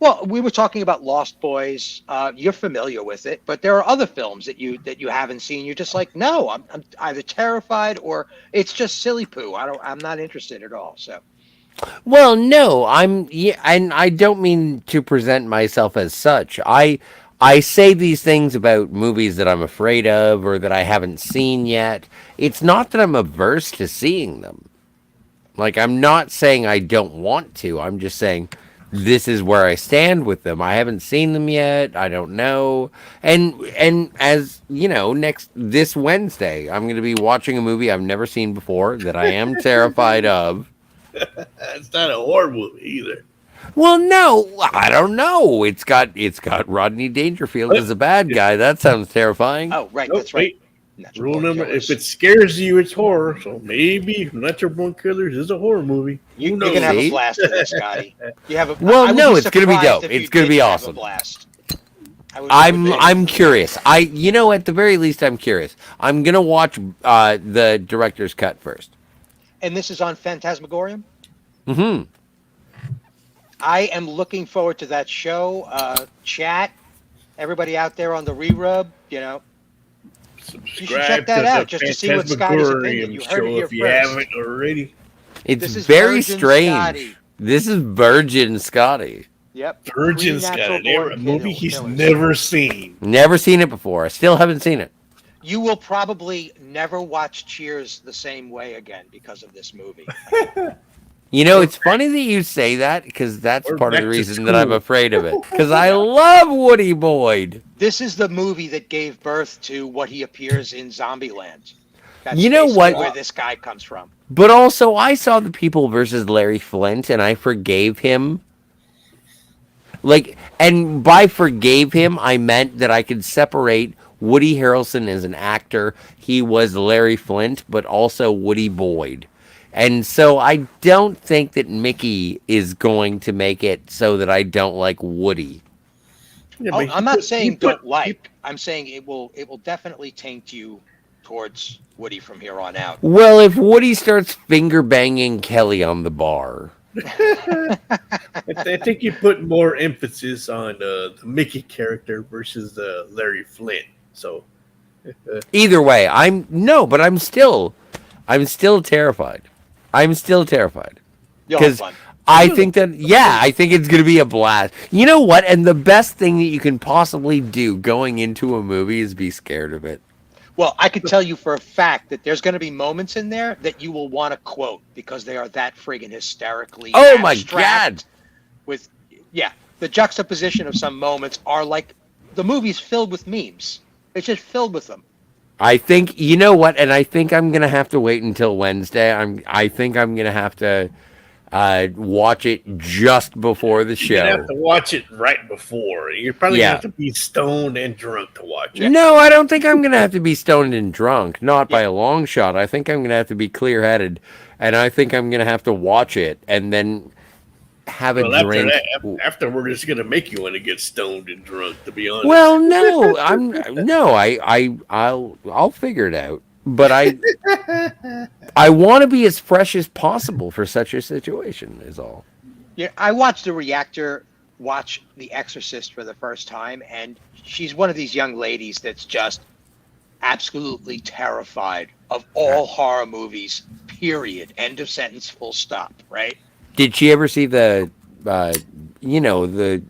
Well, we were talking about Lost Boys. You're familiar with it, but there are other films that you haven't seen. You're just like, no, I'm either terrified or it's just silly poo. I'm not interested at all. So Well, no, and I don't mean to present myself as such. I say these things about movies that I'm afraid of or that I haven't seen yet. It's not that I'm averse to seeing them. Like, I'm not saying I don't want to. I'm just saying this is where I stand with them. I haven't seen them yet. I don't know. And as you know, next this Wednesday, I'm going to be watching a movie I've never seen before that I am terrified of. It's not a horror movie either. Well, no, I don't know. It's got Rodney Dangerfield But as a bad if, guy. That sounds terrifying. Oh, right, nope, that's right. wait. Natural Rule born number: killers. if it scares you, it's horror. So maybe Natural Born Killers is a horror movie. Who You're knows? gonna have a See? blast with this, Scotty. You have a. Well, I would no, be it's gonna be surprised dope. if It's you gonna be didn't have awesome. a blast. I'm curious. At the very least, I'm curious. I'm gonna watch the director's cut first. And this is on Phantasmagorium. Hmm. I am looking forward to that show. Chat, everybody out there on the re-rub, you should check Subscribe that to out the just to see what Scotty's opinion. Phantasmagorium You heard it show here if you first. haven't already. It's This is very Virgin strange. Scotty. This is Virgin Scotty. Yep. Virgin Pre-natural Scott, born a movie he's killers. never seen. Never seen it before. I still haven't seen it. You will probably never watch Cheers the same way again because of this movie. You know, it's funny that you say that because that's Or part of Back the to reason that I'm School. afraid of it. Because I love Woody Boyd. This is the movie that gave birth to what he appears in Zombieland. That's You know basically what? where this guy comes from. But also, I saw The People versus Larry Flint, and I forgave him. Like, and by forgave him, I meant that I could separate Woody Harrelson as an actor. He was Larry Flint, but also Woody Boyd. And so I don't think that Mickey is going to make it so that I don't like Woody. Yeah, Oh, but I'm not saying put- don't like. I'm saying it will definitely taint you towards Woody from here on out. Well, if Woody starts finger banging Kelly on the bar. I think you put more emphasis on the Mickey character versus the Larry Flint. So Either way, but I'm still terrified. I'm still terrified. You'll have 'Cause fun. I think I think it's going to be a blast. You know what? And the best thing that you can possibly do going into a movie is be scared of it. Well, I could tell you for a fact that there's going to be moments in there that you will want to quote because they are that friggin' hysterically. Oh my abstract God. With the juxtaposition of some moments are like the movie's filled with memes. It's just filled with them. I think, you know what? And I think I'm going to have to wait until Wednesday. I think I'm going to have to watch it just before the you're gonna show. have to watch it right before. You're probably Yeah. gonna have to be stoned and drunk to watch it. No, I don't think I'm going to have to be stoned and drunk. Not by a long shot. I think I'm going to have to be clear headed. And I think I'm going to have to watch it and then have a Well, after drink. that, afterward, it's gonna make you want to get stoned and drunk. To be honest. Well, no, I'll figure it out. But I want to be as fresh as possible for such a situation. Is all. Yeah, I watched a reactor watch The Exorcist for the first time, and she's one of these young ladies that's just absolutely terrified of all horror movies. Period. End of sentence. Full stop. Right? Did she ever see the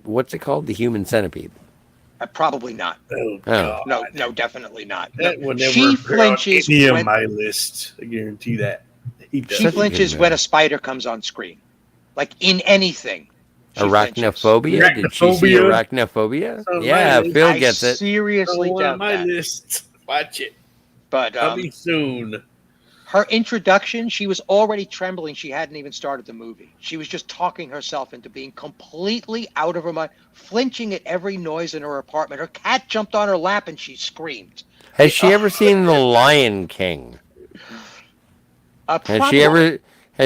what's it called, the Human Centipede? Probably not. Oh God, No, definitely not. that No. would never She appear on flinches any of when my list. I guarantee that. He does. she Such a flinches good when man. a spider comes on screen, like in anything. She flinches. Arachnophobia? Did she see arachnophobia? Oh, Yeah, my- Phil I gets it. seriously On one of doubt my that. list. Watch it. But Coming soon. her introduction, she was already trembling. She hadn't even started the movie. She was just talking herself into being completely out of her mind, flinching at every noise in her apartment. Her cat jumped on her lap and she screamed. Has she ever seen The Lion King? Has Probably-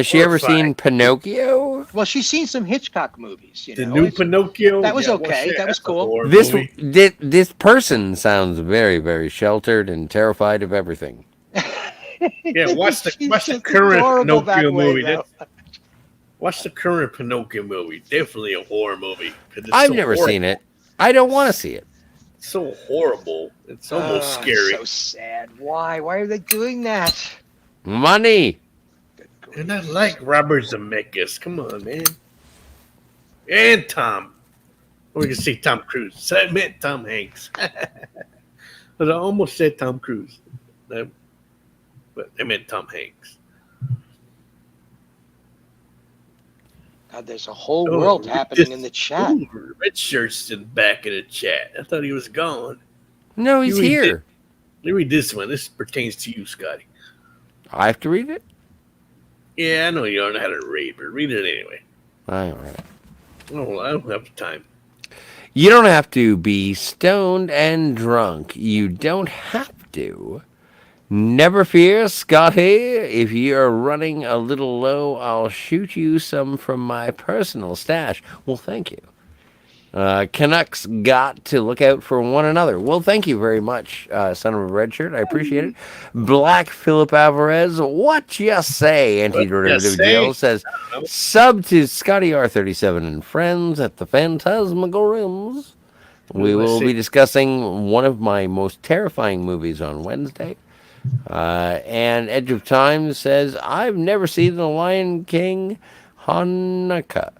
she ever seen Horrifying. Pinocchio? Well, she's seen some Hitchcock movies. The new Pinocchio. that was yeah, watch okay. That was That's a cool. horror This movie. this person sounds very, very sheltered and terrified of everything. Yeah, watch the She's just current adorable that Pinocchio way, movie. though. Watch the current Pinocchio movie. Definitely a horror movie. 'Cause it's I've so never horrible. seen it. I don't want to see it. It's so horrible. It's almost scary. So sad. Why? Why are they doing that? Money. And I like Robert Zemeckis. Come on, man. And Tom. Or you can see Tom Cruise. So I meant Tom Hanks. But I almost said Tom Cruise. But I meant Tom Hanks. God, there's a whole Oh, world read happening in this. the chat. Ooh, Red Shirt's in the back of the chat. I thought he was gone. No, he's You read it. here. Let me read this one. This pertains to you, Scotty. I have to read it? Yeah, I know you don't know how to read, but read it anyway. All right. Oh, I don't have the time. You don't have to be stoned and drunk. You don't have to. Never fear, Scotty. If you're running a little low, I'll shoot you some from my personal stash. Well, thank you. Canucks got to look out for one another. Well, thank you very much, son of a red shirt. I appreciate it. Black Philip Alvarez, what you say? What you Anti-derivative say? Jill says, I don't know. sub to Scotty R37 and friends at the Phantasmagoriums. What We do I will say? be discussing one of my most terrifying movies on Wednesday. And Edge of Time says, I've never seen The Lion King Hanukkah.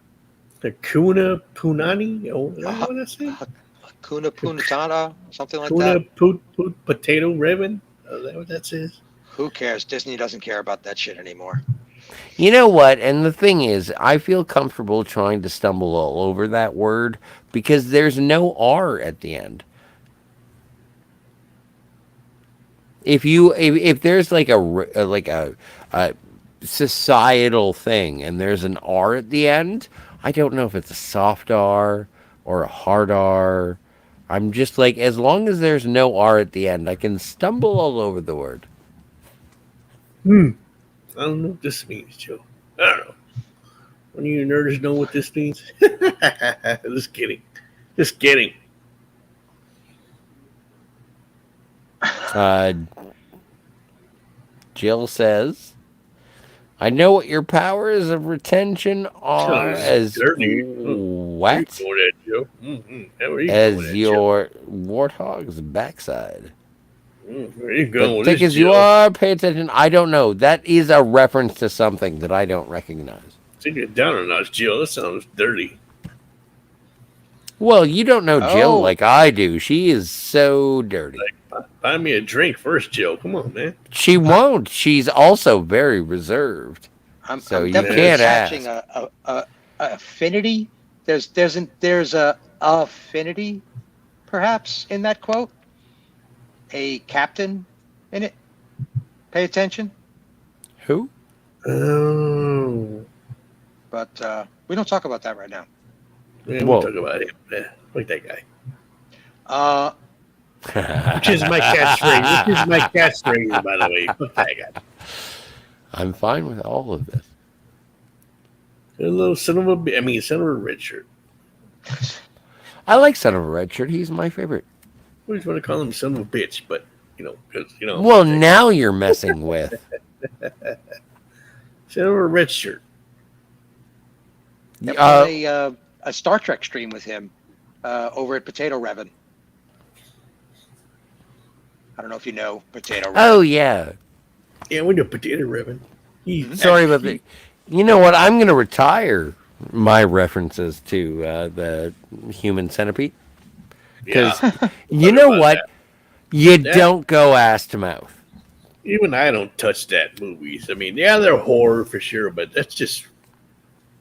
Hakuna Punani? Oh, is that Ha- what I say? Hakuna Punatana, something like Hakuna that. Poot Potato Ribbon? Is that what that says? Who cares? Disney doesn't care about that shit anymore. You know what? And the thing is, I feel comfortable trying to stumble all over that word because there's no R at the end. If there's like a societal thing and there's an R at the end, I don't know if it's a soft R or a hard R. I'm just like, as long as there's no R at the end, I can stumble all over the word. I don't know what this means, Joe. I don't know. One of you nerds know what this means? Just kidding. Just kidding. Uh, Jill says, I know what your powers of retention are as Dirty. what? Where you going at, Joe? How are you As going at, Joe? your warthog's backside. Where you going But with thick this, as you Joe? are, pay attention. I don't know. That is a reference to something that I don't recognize. Take it down a notch, Jill. That sounds dirty. Well, you don't know Jill Oh. like I do. She is so dirty. Buy me a drink first, Jill. Come on, man. She won't. She's also very reserved. I'm, So I'm you definitely can't catching ask. a affinity. There's a affinity, perhaps, in that quote. A captain in it. Pay attention. Who? Oh. But we don't talk about that right now. Yeah, Whoa. we'll talk about him. Yeah, like that guy. Uh, Which is my catchphrase. Which is my catchphrase, by the way. Fuck that guy. I'm fine with all of this. A little son of a red shirt. I like Son of a Red Shirt. He's my favorite. We just want to call him son of a bitch, but because Well, now you're messing with. son of a red shirt. Yep, Uh, a Star Trek stream with him over at Potato Revin. I don't know if you know Potato Revin. oh, yeah. Yeah, we know potato ribbon. Sorry about the. You know what? I'm going to retire my references to the human centipede. Because you know about what? that. You That- don't go ass to mouth. Even I don't touch that movies. I mean, yeah, they're horror for sure, but that's just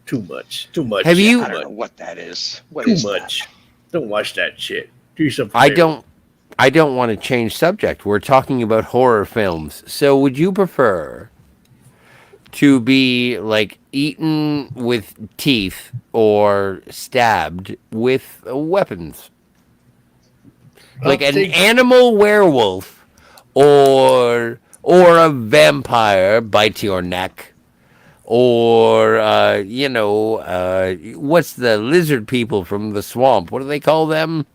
too much. Too much. Have you- I don't know what that is. What Too is much. that? Don't watch that shit. Do yourself a I favor. don't want to change subject. We're talking about horror films. So would you prefer to be like eaten with teeth or stabbed with weapons? Like I'll an take- animal werewolf or a vampire bites your neck, or what's the lizard people from the swamp? What do they call them?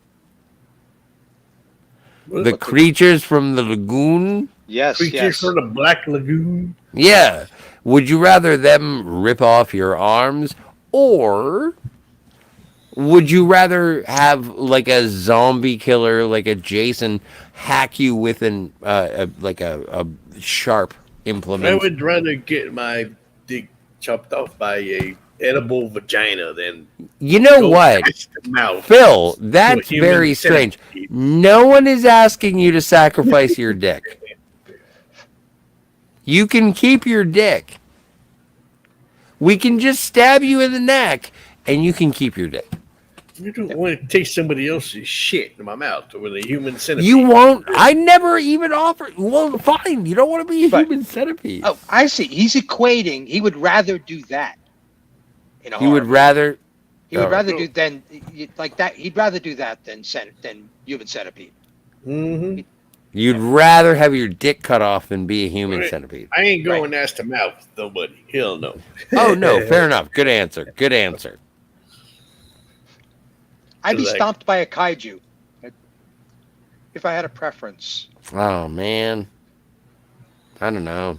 The creatures from the lagoon? Yes, creatures yes. from the Black Lagoon. Yeah. Would you rather them rip off your arms, or would you rather have like a zombie killer, like a Jason, hack you with a sharp implement? I would rather get my dick chopped off by a edible vagina than You know go what, past the mouth. Phil? to That's a human very strange. centipede. No one is asking you to sacrifice your dick. You can keep your dick. We can just stab you in the neck, and you can keep your dick. I don't want to take somebody else's shit in my mouth with a human centipede. You won't. I never even offered. Well, fine. You don't want to be a But- human centipede. Oh, I see. He's equating. He would rather do that. In a He would horror rather. He would All rather do than like that. He'd rather do that than human centipede. Mm-hmm. You'd rather have your dick cut off than be a human Right. centipede. I ain't going ass to mouth with nobody. Hell no. Oh no, fair enough. Good answer. Good answer. I'd be Like- stomped by a kaiju if I had a preference. Oh man. I don't know.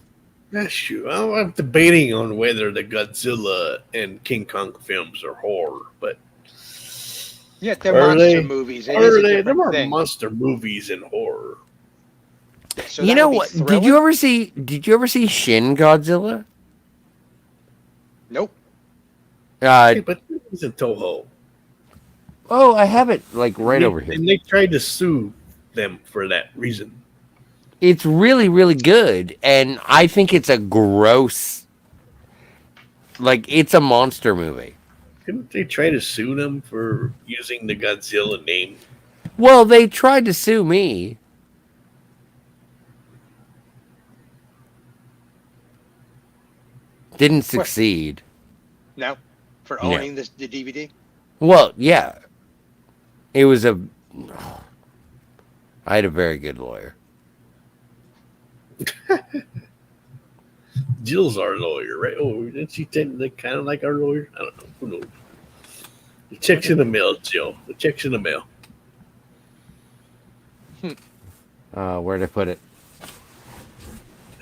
That's true. I'm debating on whether the Godzilla and King Kong films are horror, but Yeah, they're Are monster they? movies. It is a there different are thing. monster movies in horror. So You that know would be what? Thriller? Did you ever see Shin Godzilla? Nope. Yeah, but it's in Toho. Oh, I have it like right over here. And they tried to sue them for that reason. It's really, really good, and I think it's a gross. Like it's a monster movie. Didn't they try to sue them for using the Godzilla name? Well, they tried to sue me. Didn't succeed. No. For No. owning the DVD. Well, yeah. It was a. I had a very good lawyer. Jill's our lawyer, right? Oh, didn't she tend to kind of like our lawyer? I don't know. Who knows? The check's in the mail, Jill. The check's in the mail. Where'd I put it?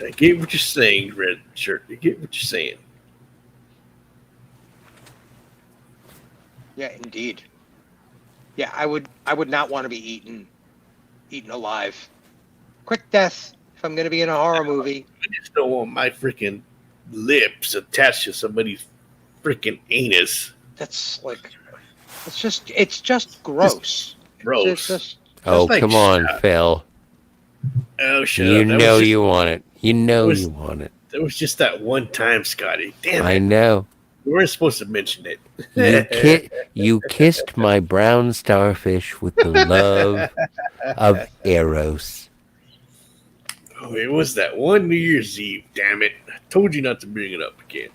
I get what you're saying, Red Shirt. I get what you're saying. Yeah, indeed. Yeah, I would not want to be eaten alive. Quick death if I'm going to be in a horror movie. I just don't want my freaking lips attached to somebody's freaking anus. That's like it's just gross. Gross. It's just Oh, like come on, shut- Phil. Oh, shut You up. That know was just, you want it. You know was- you want it. That was just that one time, Scotty. Damn I it. know. We weren't supposed to mention it. You kissed my brown starfish with the love of Eros. Oh, it was that one New Year's Eve. Damn it. I told you not to bring it up again.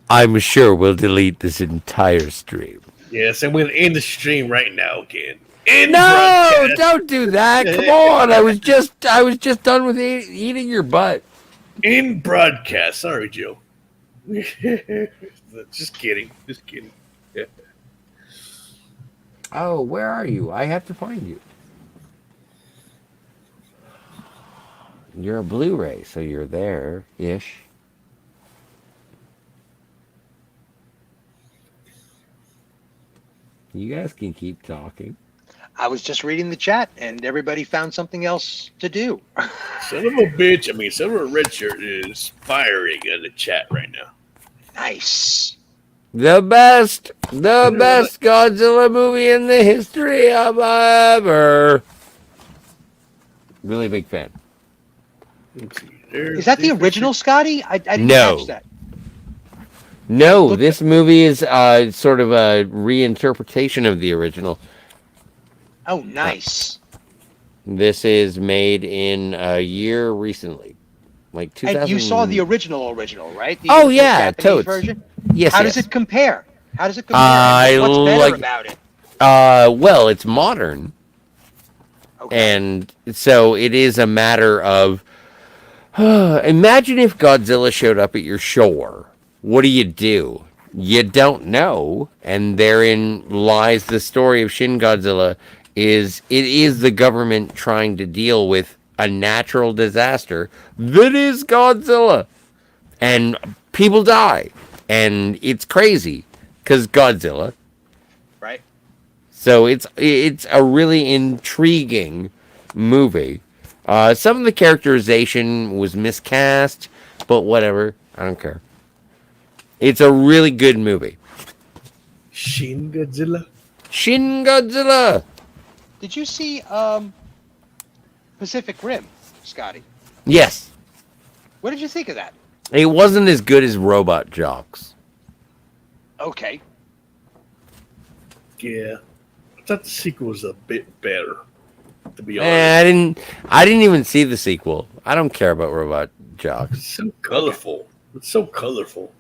I'm sure we'll delete this entire stream. Yes, I'm going to end the stream right now again. End No, broadcast. don't do that. Come on. I was just done with eating your butt. In broadcast. Sorry, Joe. Just kidding. Just kidding. Yeah. Oh, where are you? I have to find you. You're a Blu-ray, so you're there-ish. You guys can keep talking. I was just reading the chat and everybody found something else to do. Son of a bitch. I mean, son of a red shirt is firing in the chat right now. Nice. The best Godzilla movie in the history of ever. Really big fan. Let's see. Is that the original, Scotty? I didn't No. catch that. No, Look- this movie is sort of a reinterpretation of the original. Oh, nice. This is made in a year recently, like 2000. And you saw the original, right? The Oh, original yeah, Japanese totes. version. Yes, How yes. does it compare? What's better like- about it? Well, it's modern, Okay. and so it is a matter of. Imagine if Godzilla showed up at your shore. What do? You don't know, and therein lies the story of Shin Godzilla. It is the government trying to deal with a natural disaster that is Godzilla, and people die, and it's crazy because Godzilla. Right. So it's a really intriguing movie. Some of the characterization was miscast, but whatever. I don't care. It's a really good movie. Shin Godzilla. Shin Godzilla. Did you see Pacific Rim, Scotty? Yes. What did you think of that? It wasn't as good as Robot Jocks. Okay. Yeah, I thought the sequel was a bit better. To be honest, I didn't even see the sequel. I don't care about Robot it's Jocks. so Okay. colorful. It's so colorful.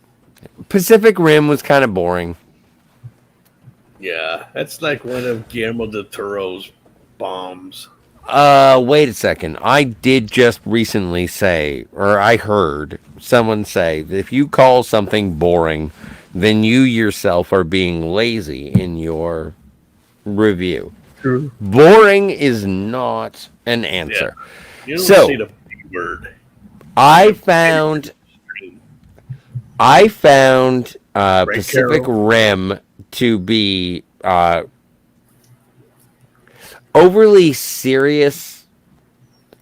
Pacific Rim was kind of boring. Yeah, that's like one of Guillermo del Toro's bombs. Wait a second. I did just recently say, or I heard someone say that if you call something boring, then you yourself are being lazy in your review. True. Boring is not an Yeah, answer. you don't say So, the B word. I The found I found right, Pacific Carol? Rim to be overly serious,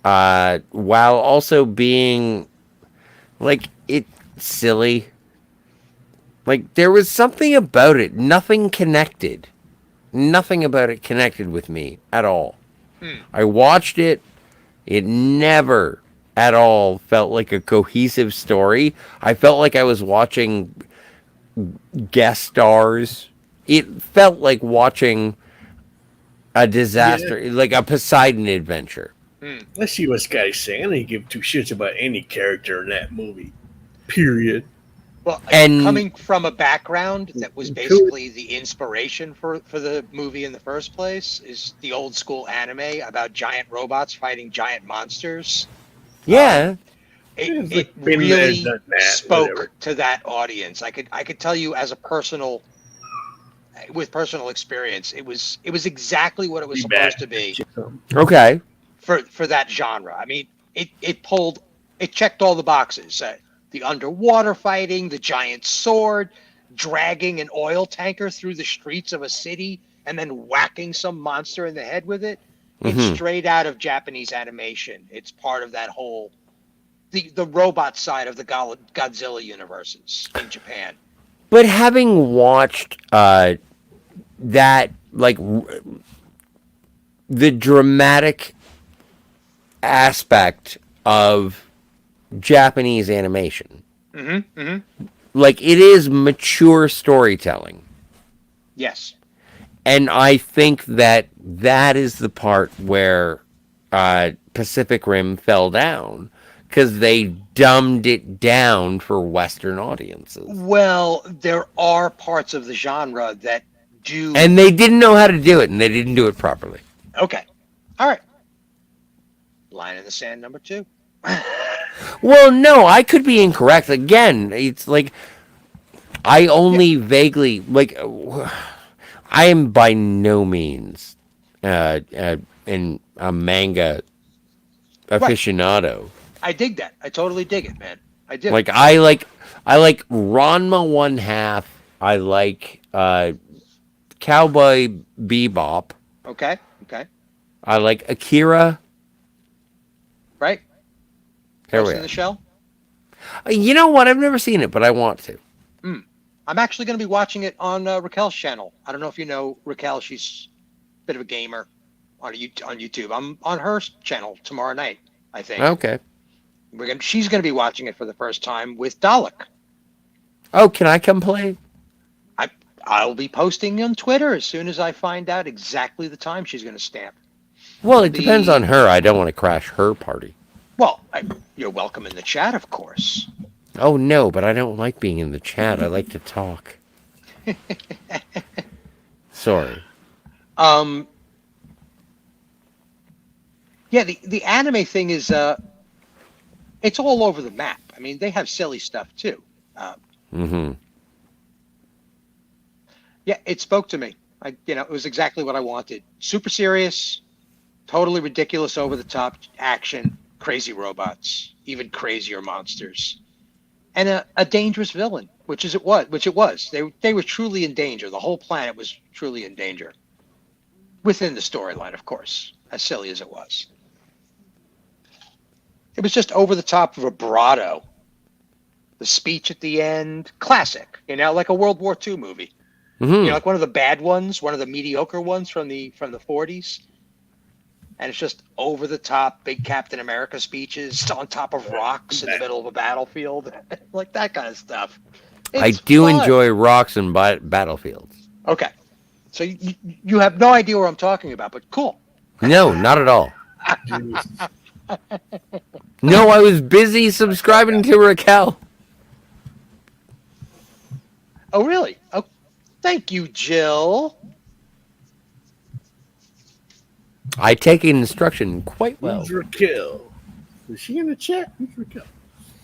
while also being like it silly. Like there was something about it. Nothing connected. Nothing about it connected with me at all. Hmm. I watched it. It never at all felt like a cohesive story. I felt like I was watching guest stars. It felt like watching a Yeah, disaster, like a Poseidon adventure. Hmm. let's see what Scotty's saying. I didn't give two shits about any character in that movie. Period. Well, And coming from a background that was Cool. basically the inspiration for the movie in the first place is the old school anime about giant robots fighting giant monsters. Um, yeah, It's it like been there, really done that. spoke Whatever. to that audience. I could tell you as a personal with personal experience, it was exactly what it was Be back. supposed to be okay. for that genre. I mean, it checked all the boxes. The underwater fighting, the giant sword, dragging an oil tanker through the streets of a city, and then whacking some monster in the head with it. It's Hmm. straight out of Japanese animation. It's part of that whole the robot side of the Godzilla universes in Japan. But having watched that, like the dramatic aspect of Japanese animation, Mm-hmm. Mm-hmm. like it is mature storytelling. Yes. And I think that that is the part where Pacific Rim fell down because they dumbed it down for Western audiences, Well, there are parts of the genre that do. and they didn't know how to do it, and they didn't do it properly. Okay. All right. Line in the sand number two. Well, no, I could be incorrect. Again, it's like I Yeah. only vaguely like. I am by no means in a manga Right. aficionado. I dig that. I totally dig it, man. I do. Like I like Ranma one half. I like Cowboy Bebop. Okay. Okay. I like Akira. Right. Here we Ghost in are. the Shell. You know what? I've never seen it, but I want to. Hmm. I'm actually going to be watching it on Raquel's channel. I don't know if you know Raquel. She's a bit of a gamer on YouTube. I'm on her channel tomorrow night. I think Okay. she's going to be watching it for the first time with Dalek. Oh, can I come play? I I'll be posting on Twitter as soon as I find out exactly the time she's going to stamp. Well, It'll it depends on be her. I don't want to crash her party. well. You're welcome in the chat, of course. Oh no, but I don't like being in the chat. I like to talk. Sorry. Um, yeah, the anime thing is it's all over the map. I mean, they have silly stuff too. Uh, Mm-hmm. yeah, it spoke to me. It was exactly what I wanted. Super serious, totally ridiculous, over the top action, crazy robots, even crazier monsters, and a dangerous villain, which it was. They were truly in danger. The whole planet was truly in danger within the storyline, of course, as silly as it was. It was just over the top vibrato. The speech at the end, classic, like a World War II movie. Mm-hmm. Like one of the bad ones, one of the mediocre ones from the 40s. and it's just over the top, big Captain America speeches on top of rocks in the middle of a battlefield, like that kind of stuff. I It's do fun. enjoy rocks and battlefields. Okay, so you have no idea what I'm talking about, but cool. No, not at all. Jeez. No, I was busy subscribing to Raquel. Oh, really? Oh, thank you, Jill. I take instruction quite well. Who's Raquel? Is she in the chat? Who's Raquel?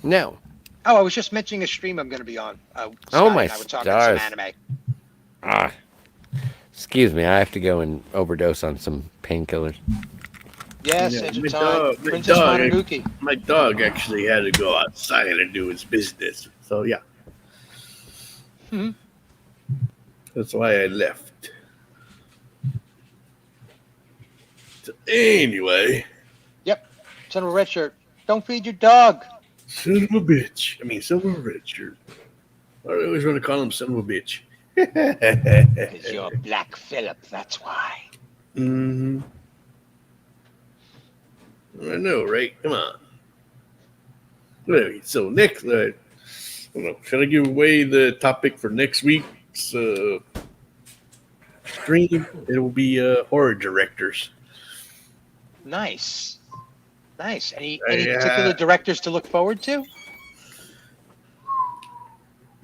No. Oh, I was just mentioning a stream I'm going to be on. Oh, Scott my and I were talking stars. some anime. Ah. Excuse me, I have to go and overdose on some painkillers. Yes, Yeah, enter my time. dog- my Princess dog- Mononoke. My dog actually had to go outside and do his business. So, yeah. Hmm. That's why I left. So, anyway, Yep. Son of a red shirt. Don't feed your dog. son of a bitch. I mean, son of a red shirt. I always want to call him son of a bitch. Because you're Black Phillip, that's why. Mm-hmm. I know, right? Come on. Anyway, so next, I don't know, should I give away the topic for next week's stream? It will be horror directors. Nice. Nice. Any Yeah. particular directors to look forward to?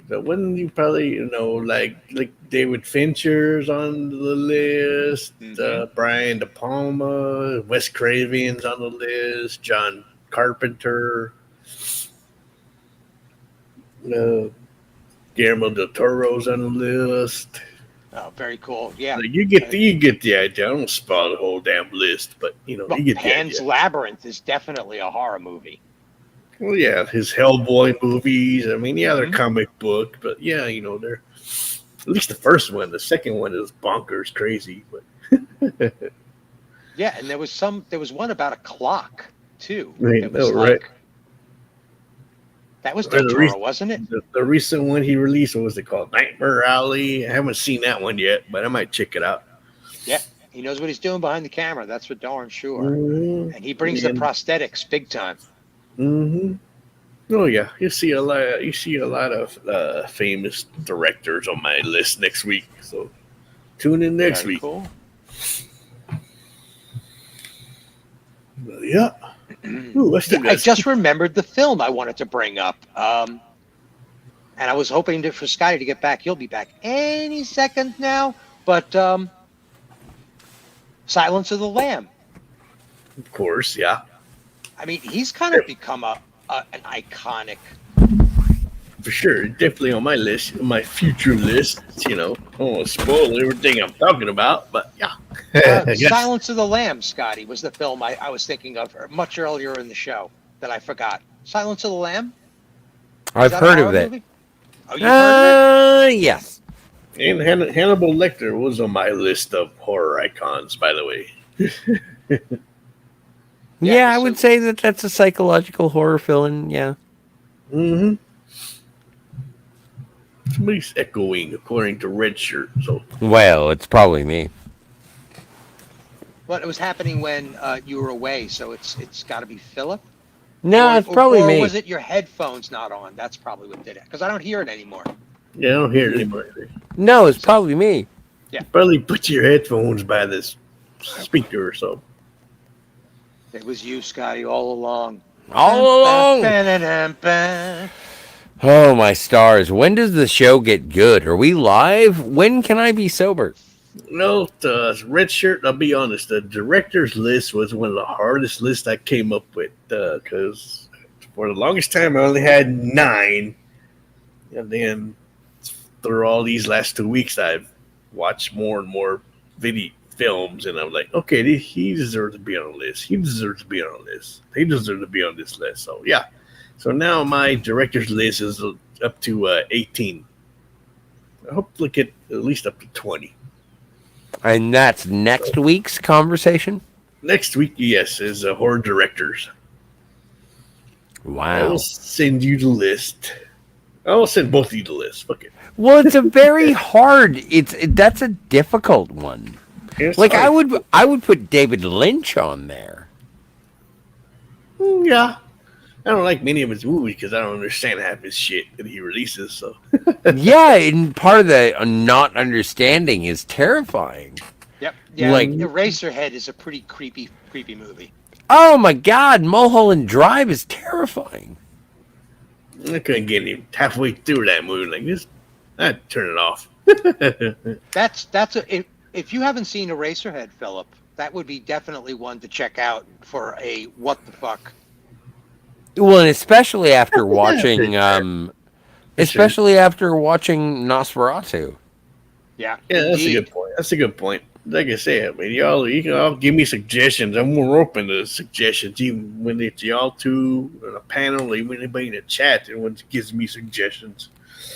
The one you probably like David Fincher's on the list, Brian De Palma, Wes Craven's on the list, John Carpenter, Guillermo del Toro's on the list. Oh, very cool. Yeah. Like, you get the idea. I don't spoil the whole damn list, but Well, you get Pan's the idea. Labyrinth is definitely a horror movie. Well, yeah, his Hellboy movies. I mean, yeah, they're Mhm. comic book, but yeah, they're at least the first one. The second one is bonkers crazy, but Yeah, and there was one about a clock too. Right, It was no, right. That was Or Del the Toro, reason- wasn't it? the recent one he released, what was it called? Nightmare Alley. I haven't seen that one yet, but I might check it out. Yeah, he knows what he's doing behind the camera. That's for darn sure. Mm-hmm. And he brings the prosthetics big time. Mm-hmm. Oh yeah, you see a lot of famous directors on my list next week. So tune in next Very week. cool. Yeah. Ooh, I still I got just remembered the film I wanted to bring up. And I was hoping for Scotty to get back. He'll be back any second now. But Silence of the Lamb. of course, yeah. I mean, he's kind of become an iconic. For sure, definitely on my list, my future list. I don't want to spoil everything I'm talking about, but yeah. Yes. Silence of the Lamb, Scotty, was the film I was thinking of much earlier in the show that I forgot. Silence of the Lamb? I've Is that a heard of horror it. movie? Oh, you've heard of it? Yes. And Hannibal Lecter was on my list of horror icons, by the way. Yeah, I so- would say that's a psychological horror film. Yeah. Mm-hmm. Somebody's echoing, according to Red Shirt. So Well, it's probably me. But it was happening when you were away, so it's got to be Philip. No, it's probably or me. was it your headphones not on? That's probably what did it. Because I don't hear it anymore. yeah, I don't hear it anymore. No, it's probably me. Probably put your headphones by this speaker or so. It was you, Scotty, all along. All along. Ba-da-dum-ba. Oh, my stars. When does the show get good? Are we live? When can I be sober? No, Red Shirt, I'll be honest, the director's list was one of the hardest lists I came up with because for the longest time I only had 9. And then through all these last 2 weeks, I've watched more and more video films, and I'm like, okay, he deserves to be on the list. He deserves to be on the list. He deserves to be on this list. So, yeah. So now my director's list is up to 18. I hope to get at least up to 20. And that's next week's conversation? Next week, yes, is horror directors. I Wow. will send you the list. I will send both of you the list. Fuck it. Well, it's a very hard. That's a difficult one It's Like hard. I would put David Lynch on there. Yeah. I don't like many of his movies because I don't understand half his shit that he releases. So Yeah, and part of the not understanding is terrifying. Yep. Yeah. Like, mm, Eraserhead is a pretty creepy movie. oh my God, Mulholland Drive is terrifying. I couldn't get him halfway through that movie. Like this, I'd turn it off. That's a if you haven't seen Eraserhead, Philip, that would be definitely one to check out for a what the fuck. Well, and especially after watching, For sure. especially after watching Nosferatu. Yeah, Yeah, that's a good indeed. point. That's a good point. Like I said, I mean, y'all, you can all give me suggestions. I'm more open to suggestions, even when it's y'all two on a panel, or even anybody in the chat that wants gives me suggestions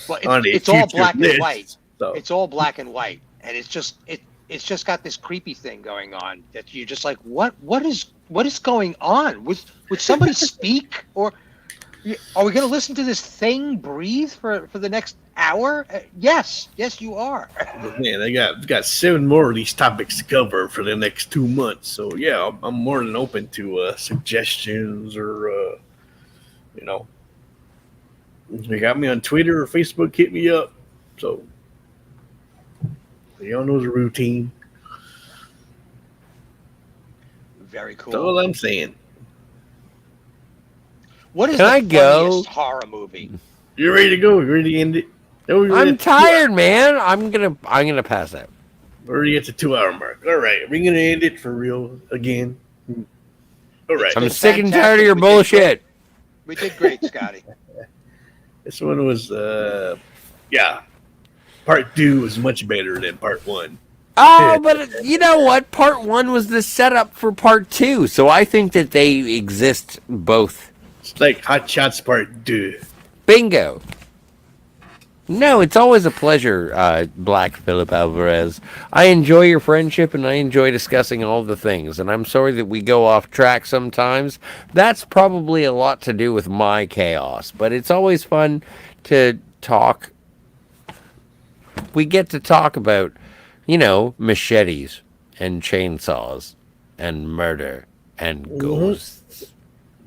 Well, on a it's all future black list. and white. So It's all black and white, and it's just got this creepy thing going on that you're just like, what is going on? Would somebody speak, or are we going to listen to this thing breathe for the next hour? Yes, you are. but man, I got 7 more of these topics to cover for the next 2 months. So yeah, I'm more than open to suggestions or you know, you got me on Twitter or Facebook. Hit me up. So y'all know the routine. Very That's all cool. I'm saying. What is Can the I go? funniest horror movie? You ready to go? You ready to end it? No, we're I'm at the 2 hour. tired, man. I'm gonna pass out. We're already at the 2 hour mark. All right, we're gonna end it for real again. All It's right, I'm been sick and tired of fantastic. your bullshit. We did great, Scotty. this one was yeah. Part 2 was much better than part 1. Oh, but you know what? Part one was the setup for part two, so I think that they exist both. It's like Hot Shots Part 2. Bingo. No, it's always a pleasure, Black Philip Alvarez. I enjoy your friendship and I enjoy discussing all the things. And I'm sorry that we go off track sometimes. That's probably a lot to do with my chaos, but it's always fun to talk. We get to talk about, machetes and chainsaws and murder and Mm-hmm. ghosts.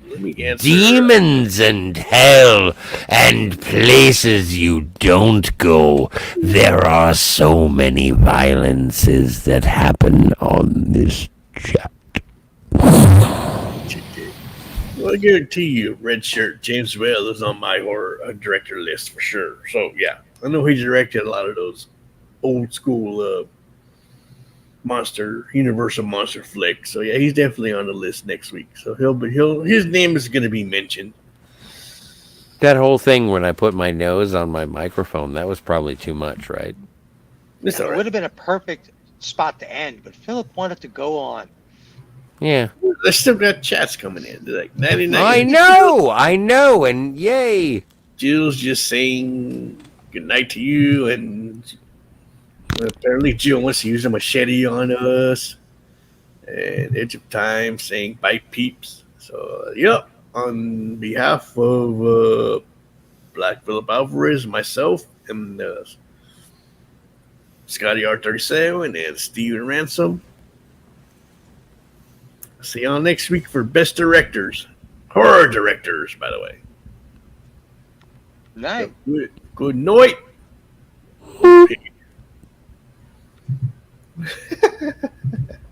Let me answer. Demons and hell and places you don't go. There are so many violences that happen on this chat. Well, I guarantee you, Red Shirt James Whale is on my horror director list for sure. So yeah, I know he directed a lot of those old school monster Universal monster flicks. So yeah, he's definitely on the list next week. So he'll his name is going to be mentioned. That whole thing when I put my nose on my microphone, that was probably too much, right? It's all It right. would have been a perfect spot to end, but Philip wanted to go on. Yeah. I still got chats coming in. They're like 99. I know, and yay. Jill's just saying good night to you, and apparently Jill wants to use a machete on us. And Edge of Time saying bye peeps. So yep, on behalf of Black Philip Alvarez, myself, and Scotty R37 and Steven Ransom. See y'all next week for best directors, horror directors, by the way. Night. Good night.